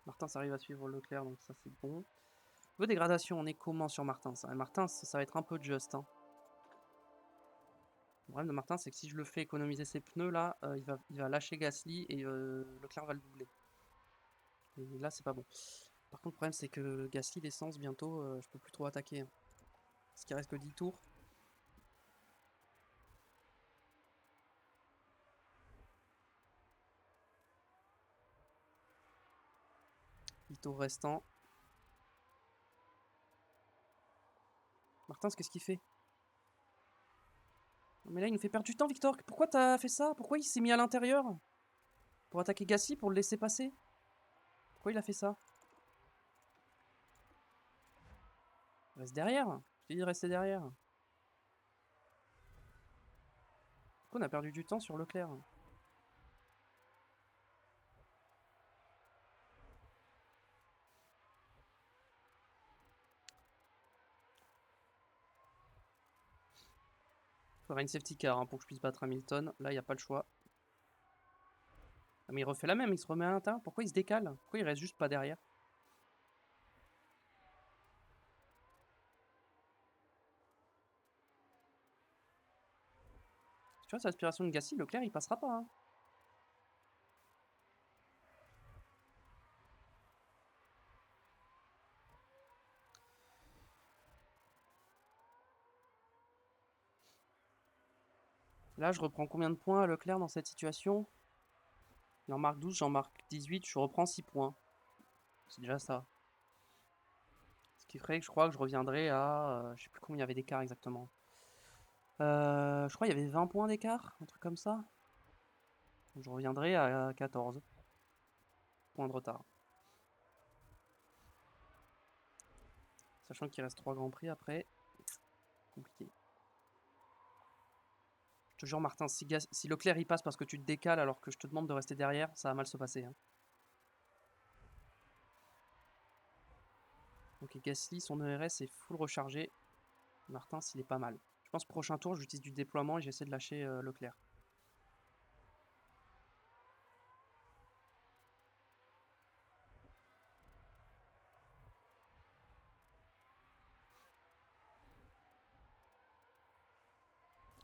Martins arrive à suivre Leclerc, donc ça c'est bon. Niveau dégradation, on est comment sur Martins? Martins, ça va être un peu juste, hein. Le problème de Martins, c'est que si je le fais économiser ses pneus, là, il va lâcher Gasly et Leclerc va le doubler. Et là, c'est pas bon. Par contre, le problème, c'est que Gasly, l'essence, bientôt, je peux plus trop attaquer, hein. Parce qu'il reste que 10 tours. Tours restants. Martins, qu'est-ce qu'il fait? Mais là, il nous fait perdre du temps, Victor. Pourquoi t'as fait ça? Pourquoi il s'est mis à l'intérieur? Pour attaquer Gasly, pour le laisser passer? Pourquoi il a fait ça? Il reste derrière. Je t'ai dit de rester derrière. Pourquoi on a perdu du temps sur Leclerc? Il faudra une safety car, hein, pour que je puisse battre Hamilton. Là, il n'y a pas le choix. Ah, mais il refait la même, il se remet à l'intérieur. Pourquoi il se décale? Pourquoi il reste juste pas derrière? Tu vois, cette aspiration de Gasly, Leclerc, il passera pas, hein. Là, je reprends combien de points à Leclerc dans cette situation? Il en marque 12, j'en marque 18, je reprends 6 points. C'est déjà ça. Ce qui ferait que je crois que je reviendrai à... je sais plus combien il y avait d'écart exactement. Je crois qu'il y avait 20 points d'écart, un truc comme ça. Donc, je reviendrai à 14 points de retard. Sachant qu'il reste 3 grands prix après. Compliqué. Je te jure, Martin, si Leclerc il passe parce que tu te décales alors que je te demande de rester derrière, ça va mal se passer, hein. Ok, Gasly, son ERS est full rechargé. Martin, il est pas mal. Je pense prochain tour, j'utilise du déploiement et j'essaie de lâcher Leclerc.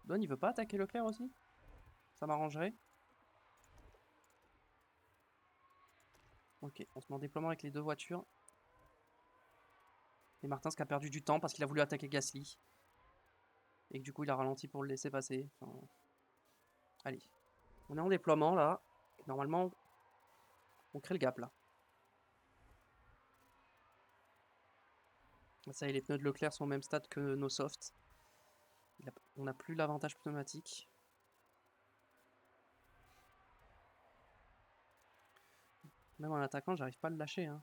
Don, il veut pas attaquer Leclerc aussi? Ça m'arrangerait. Ok, on se met en déploiement avec les deux voitures. Et Martins qui a perdu du temps parce qu'il a voulu attaquer Gasly. Et que du coup il a ralenti pour le laisser passer. Enfin, allez. On est en déploiement là. Normalement, on crée le gap là. Ça y est, les pneus de Leclerc sont au même stade que nos softs. On n'a plus l'avantage pneumatique. Même en attaquant, j'arrive pas à le lâcher, hein.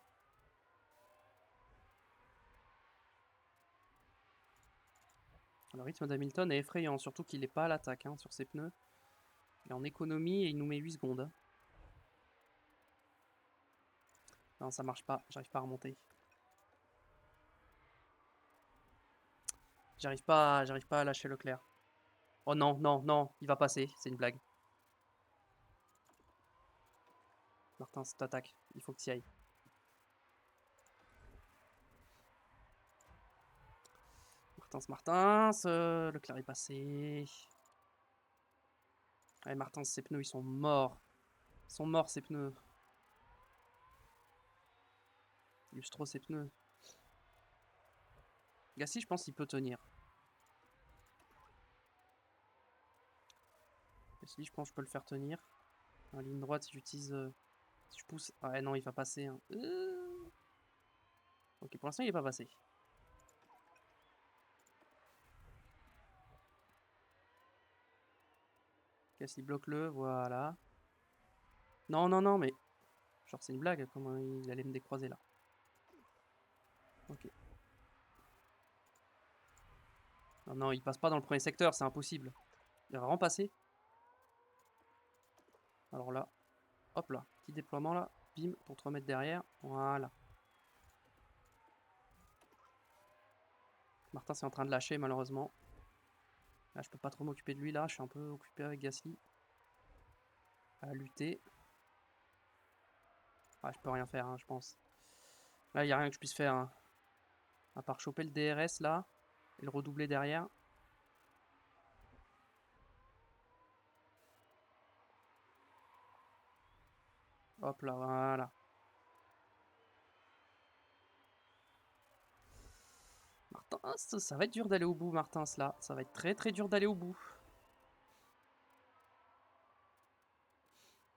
Le rythme d'Hamilton est effrayant, surtout qu'il n'est pas à l'attaque, hein, sur ses pneus. Il est en économie et il nous met 8 secondes, hein. Non, ça marche pas, j'arrive pas à remonter. J'arrive pas à lâcher Leclerc. Oh non, non, non, il va passer, c'est une blague. Martin, t'attaques, il faut que tu y ailles. Martins, Leclerc est passé. Allez, Martin, ses pneus, ils sont morts. Ils sont morts, ces pneus. Il use trop ses pneus. Gasly, je pense qu'il peut tenir. Gasly, je pense que je peux le faire tenir. En ligne droite, si j'utilise... si je pousse... Ah ouais, non, il va passer. Hein. Ok, pour l'instant, il est pas passé. Gasly, bloque-le, voilà. Non, non, non, mais... Genre, c'est une blague, comment il allait me décroiser, là. Ok. Non, non, il passe pas dans le premier secteur, c'est impossible. Il va vraiment passer. Alors là, hop là, petit déploiement là, bim, pour te remettre derrière, voilà. Martin c'est en train de lâcher malheureusement. Là je peux pas trop m'occuper de lui là, je suis un peu occupé avec Gasly. À lutter. Ah, je peux rien faire hein, je pense. Là il n'y a rien que je puisse faire. Hein. À part choper le DRS là, et le redoubler derrière. Hop là, voilà. Martin, ça va être dur d'aller au bout Martin là. Ça va être très très dur d'aller au bout.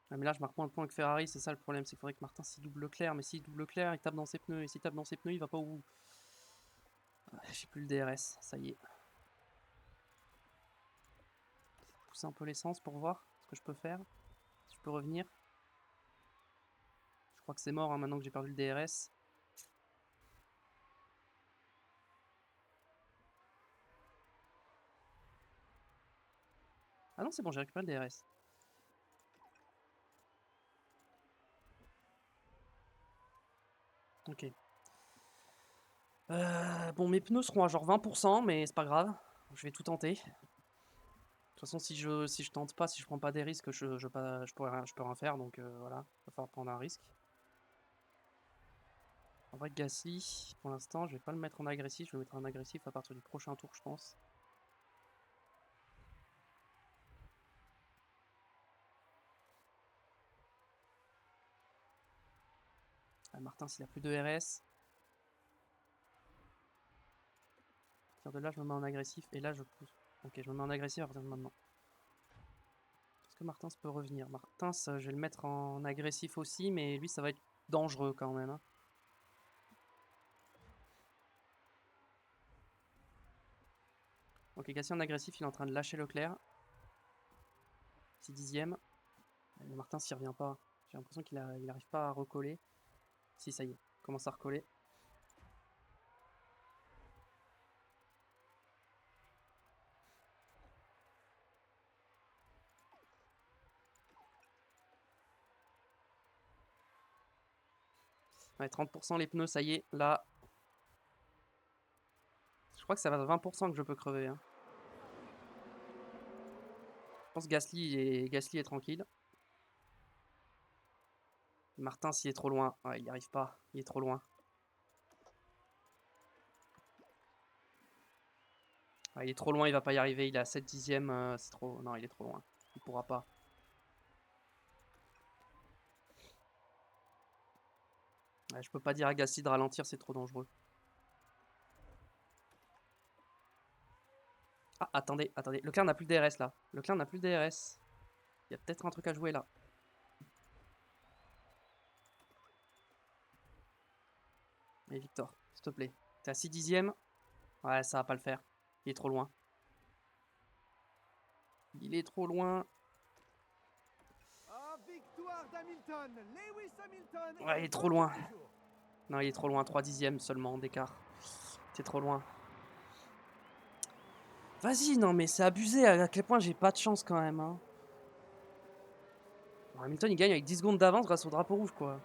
Ah, mais là je marque moins de points que Ferrari, c'est ça le problème, c'est qu'il faudrait que Martin s'il double Leclerc, mais s'il double Leclerc, il tape dans ses pneus, et s'il tape dans ses pneus, il va pas au bout. Ah, j'ai plus le DRS, ça y est. Pousser un peu l'essence pour voir ce que je peux faire, si je peux revenir. Je crois que c'est mort hein, maintenant que j'ai perdu le DRS. Ah non c'est bon, j'ai récupéré le DRS. Ok. Bon, mes pneus seront à genre 20%, mais c'est pas grave. Je vais tout tenter. De toute façon, si je tente pas, si je prends pas des risques, je peux rien faire. Donc voilà, il va falloir prendre un risque. En vrai, Gasly, pour l'instant, je vais pas le mettre en agressif. Je vais le mettre en agressif à partir du prochain tour, je pense. Ah, Martin, s'il a plus de RS. À partir de là, je me mets en agressif et là, je pousse. Ok, je me mets en agressif à partir de maintenant. Est-ce que Martins peut revenir? Martins, je vais le mettre en agressif aussi, mais lui, ça va être dangereux quand même. Hein. Ok, Gasly en agressif, il est en train de lâcher Leclerc. 6 dixièmes. Mais Martins, s'il revient pas. J'ai l'impression qu'il n'arrive pas à recoller. Si, ça y est, il commence à recoller. Ouais, 30% les pneus, ça y est, là. Je crois que ça va à 20% que je peux crever. Hein. Je pense que Gasly est tranquille. Martin, s'il est trop loin. Ouais, il n'y arrive pas. Il est trop loin. Ouais, il est trop loin, il va pas y arriver. Il est à 7 dixièmes. C'est trop. Non, il est trop loin. Il pourra pas. Ouais, je peux pas dire à Gasly de ralentir, c'est trop dangereux. Ah, attendez, attendez. Leclerc n'a plus de DRS là. Leclerc n'a plus de DRS. Il y a peut-être un truc à jouer là. Et Victor, s'il te plaît. T'es à 6 dixièmes. Ouais, ça va pas le faire. Il est trop loin. Il est trop loin. Ah, victoire d'Hamilton. Lewis Hamilton. Ouais, il est trop loin. Non, il est trop loin. 3 dixièmes seulement d'écart. C'est trop loin. Vas-y, non, mais c'est abusé à quel point j'ai pas de chance quand même. Hein. Bon, Hamilton, il gagne avec 10 secondes d'avance grâce au drapeau rouge, quoi.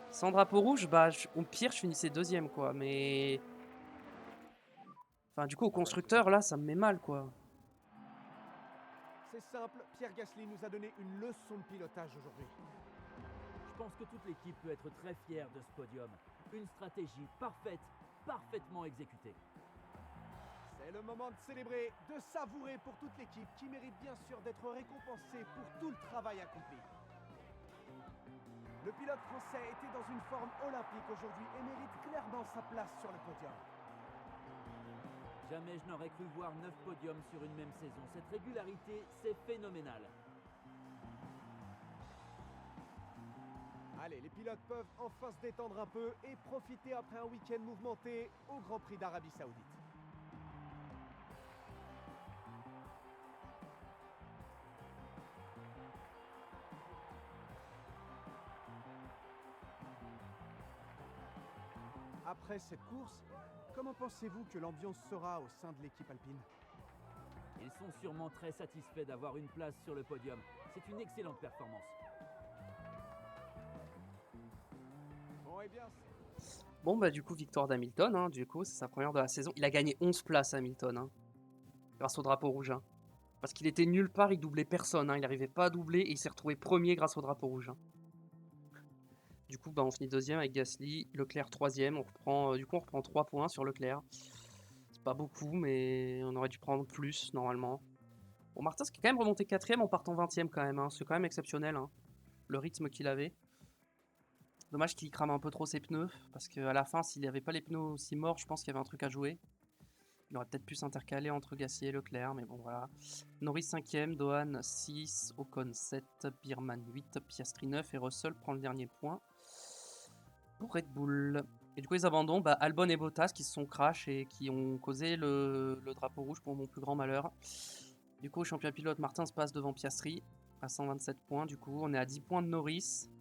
Sans drapeau rouge, bah, au pire, je finissais deuxième, quoi. Mais... Enfin, du coup, au constructeur, là, ça me met mal, quoi. C'est simple, Pierre Gasly nous a donné une leçon de pilotage aujourd'hui. Je pense que toute l'équipe peut être très fière de ce podium. Une stratégie parfaite, parfaitement exécutée. C'est le moment de célébrer, de savourer pour toute l'équipe qui mérite bien sûr d'être récompensée pour tout le travail accompli. Le pilote français était dans une forme olympique aujourd'hui et mérite clairement sa place sur le podium. Jamais je n'aurais cru voir 9 podiums sur une même saison. Cette régularité, c'est phénoménal. Allez, les pilotes peuvent enfin se détendre un peu et profiter après un week-end mouvementé au Grand Prix d'Arabie Saoudite. Après cette course, comment pensez-vous que l'ambiance sera au sein de l'équipe alpine? Ils sont sûrement très satisfaits d'avoir une place sur le podium. C'est une excellente performance. Bon, eh bien, Bon, bah, du coup, victoire d'Hamilton. Hein, du coup, c'est sa première de la saison. Il a gagné 11 places, Hamilton. Hein, grâce au drapeau rouge. Hein. Parce qu'il était nulle part, il doublait personne. Hein, il n'arrivait pas à doubler et il s'est retrouvé premier grâce au drapeau rouge. Hein. Du coup, bah, on finit deuxième avec Gasly. Leclerc troisième. On reprend, du coup, on reprend 3 points sur Leclerc. C'est pas beaucoup, mais on aurait dû prendre plus, normalement. Bon, Martin, qui est quand même remonté quatrième en partant 20ème quand même. Hein. C'est quand même exceptionnel, hein, le rythme qu'il avait. Dommage qu'il crame un peu trop ses pneus, parce qu'à la fin, s'il n'y avait pas les pneus aussi morts, je pense qu'il y avait un truc à jouer. Il aurait peut-être pu s'intercaler entre Gasly et Leclerc, mais bon, voilà. Norris 5ème, Dohan 6, Ocon 7, Birman 8, Piastri 9 et Russell prend le dernier point pour Red Bull. Et du coup, les abandons, bah, Albon et Bottas qui se sont crash et qui ont causé le drapeau rouge pour mon plus grand malheur. Du coup, champion pilote, Martin se passe devant Piastri à 127 points. Du coup, on est à 10 points de Norris.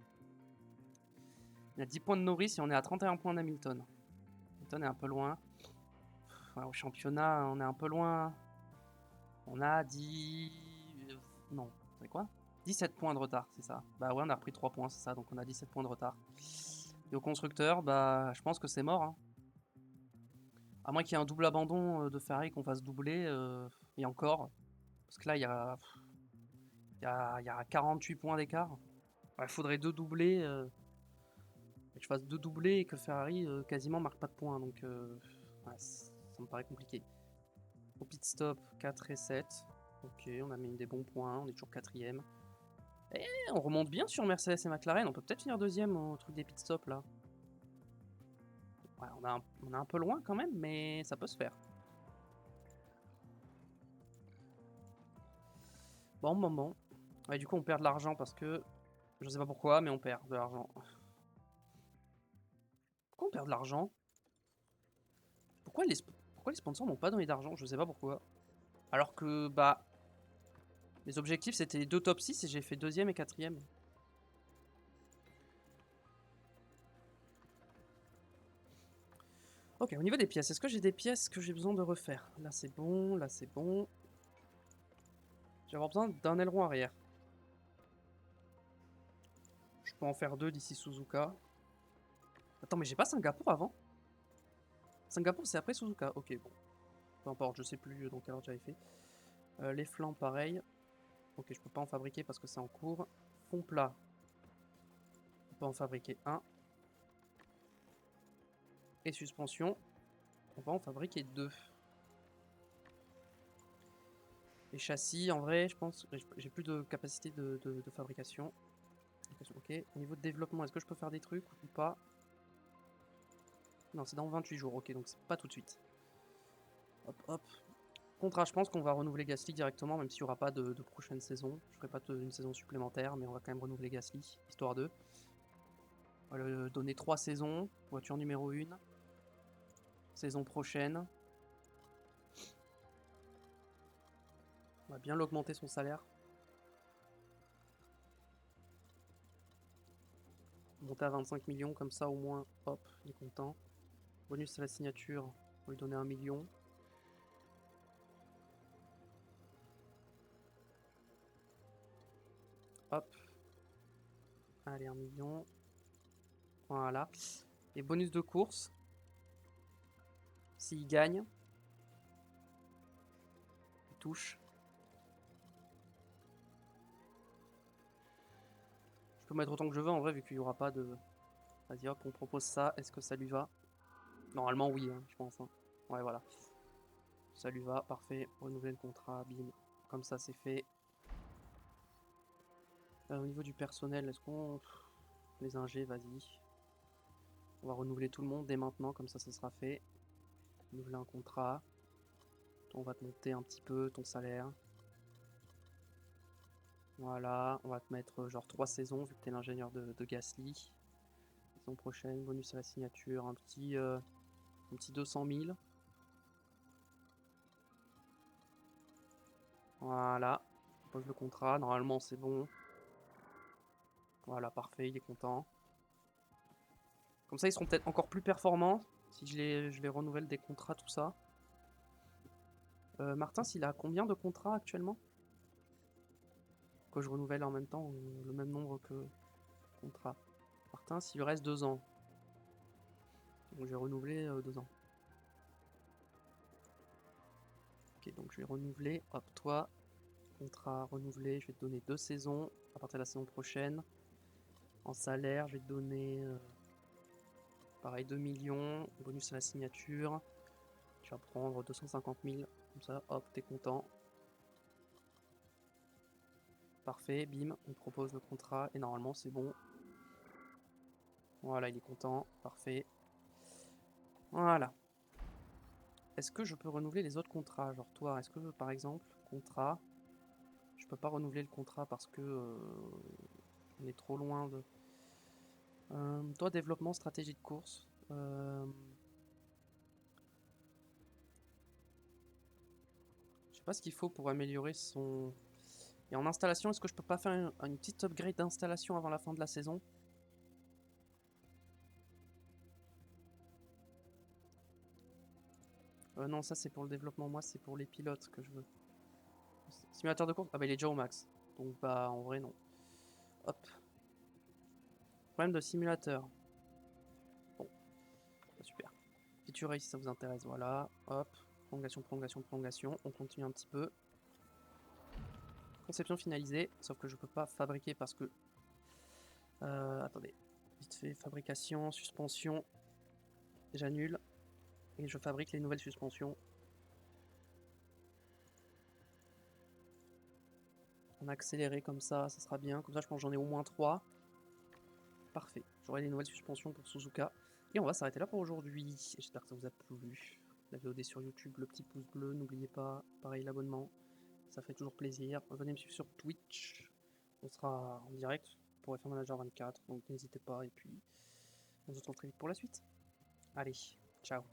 On est à 10 points de Norris et on est à 31 points d'Hamilton. Hamilton est un peu loin. Au championnat, on est un peu loin. On a 10... Non, c'est quoi 17 points de retard, c'est ça. Bah ouais, on a repris 3 points, c'est ça. Donc on a 17 points de retard. Et au constructeur, bah je pense que c'est mort. Hein. À moins qu'il y ait un double abandon de Ferrari, qu'on fasse doubler. Et encore. Parce que là, il y a 48 points d'écart. Il faudrait deux doublés. Que je fasse deux doublés et que Ferrari quasiment marque pas de points. Donc ouais, ça me paraît compliqué. Au pit stop, 4 et 7. Ok, on a mis des bons points. On est toujours quatrième. Et on remonte bien sur Mercedes et McLaren. On peut peut-être finir deuxième au truc des pit stops là. Ouais, on est un peu loin quand même, mais ça peut se faire. Bon moment. Ouais, du coup, on perd de l'argent parce que... Je sais pas pourquoi, mais on perd de l'argent. Pourquoi on perd de l'argent? Pourquoi les sponsors n'ont pas donné d'argent? Je sais pas pourquoi. Alors que, bah... Les objectifs, c'était les deux top 6 et j'ai fait deuxième et quatrième. Ok, au niveau des pièces, est-ce que j'ai des pièces que j'ai besoin de refaire? Là, c'est bon, là, c'est bon. Je vais avoir besoin d'un aileron arrière. Je peux en faire deux d'ici Suzuka. Attends, mais j'ai pas Singapour avant? Singapour, c'est après Suzuka. Ok, bon. Peu importe, je sais plus dans quel ordre j'avais fait. Les flancs, pareil. Ok, je peux pas en fabriquer parce que c'est en cours. Fond plat. On peut en fabriquer un. Et suspension. On va en fabriquer deux. Les châssis, en vrai, je pense que j'ai plus de capacité de fabrication. Ok, au niveau de développement, est-ce que je peux faire des trucs ou pas? Non, c'est dans 28 jours, ok, donc c'est pas tout de suite. Hop, hop. Contrat, je pense qu'on va renouveler Gasly directement, même s'il n'y aura pas de prochaine saison. Je ferai pas une saison supplémentaire, mais on va quand même renouveler Gasly, histoire de. On va lui donner 3 saisons, voiture numéro 1. Saison prochaine. On va bien l'augmenter son salaire. Monter à 25 millions, comme ça au moins, hop, il est content. Bonus à la signature, on va lui donner 1 million. Hop. Allez, 1 million. Voilà. Et bonus de course. S'il gagne. Il touche. Je peux mettre autant que je veux en vrai, vu qu'il n'y aura pas de... Vas-y hop, on propose ça. Est-ce que ça lui va? Normalement oui, hein, je pense. Hein. Ouais, voilà. Ça lui va, parfait. Renouveler le contrat, bim. Comme ça, c'est fait. Au niveau du personnel, est-ce qu'on... Les ingés, vas-y. On va renouveler tout le monde dès maintenant, comme ça sera fait. Renouveler un contrat. On va te monter un petit peu ton salaire. Voilà, on va te mettre genre 3 saisons, vu que t'es l'ingénieur de Gasly. Saison prochaine, bonus à la signature, un petit 200 000. Voilà, on pose le contrat, normalement c'est bon. Voilà, parfait, il est content. Comme ça, ils seront peut-être encore plus performants si je les renouvelle des contrats, tout ça. Martin, s'il a combien de contrats actuellement? Que je renouvelle en même temps le même nombre que contrats. Martin, s'il lui reste 2 ans. Donc j'ai renouvelé 2 ans. Ok, donc je vais renouveler. Hop, toi, contrat renouvelé, je vais te donner 2 saisons à partir de la saison prochaine. En salaire, je vais te donner pareil 2 millions, bonus à la signature. Tu vas prendre 250 000, comme ça, hop, t'es content. Parfait, bim, on propose le contrat et normalement c'est bon. Voilà, il est content, parfait. Voilà. Est-ce que je peux renouveler les autres contrats? Genre toi, est-ce que par exemple, contrat, je peux pas renouveler le contrat parce que on est trop loin de... toi, développement, stratégie de course. Je sais pas ce qu'il faut pour améliorer son... Et en installation, est-ce que je peux pas faire une petite upgrade d'installation avant la fin de la saison? Non, ça c'est pour le développement, moi c'est pour les pilotes que je veux. Simulateur de course? Ah bah il est déjà au max. Donc bah en vrai non. Hop. Problème de simulateur. Bon, bah, super. Feature race si ça vous intéresse, voilà. Hop. Prolongation, prolongation, prolongation. On continue un petit peu. Conception finalisée, sauf que je peux pas fabriquer parce que... attendez. Vite fait, fabrication, suspension. J'annule. Et je fabrique les nouvelles suspensions. En accéléré comme ça sera bien. Comme ça, je pense que j'en ai au moins 3. Parfait. J'aurai les nouvelles suspensions pour Suzuka. Et on va s'arrêter là pour aujourd'hui. J'espère que ça vous a plu. La VOD sur YouTube, le petit pouce bleu, n'oubliez pas. Pareil, l'abonnement. Ça fait toujours plaisir. Venez me suivre sur Twitch. On sera en direct pour F1 Manager 24. Donc n'hésitez pas. Et puis, on se retrouve très vite pour la suite. Allez, ciao.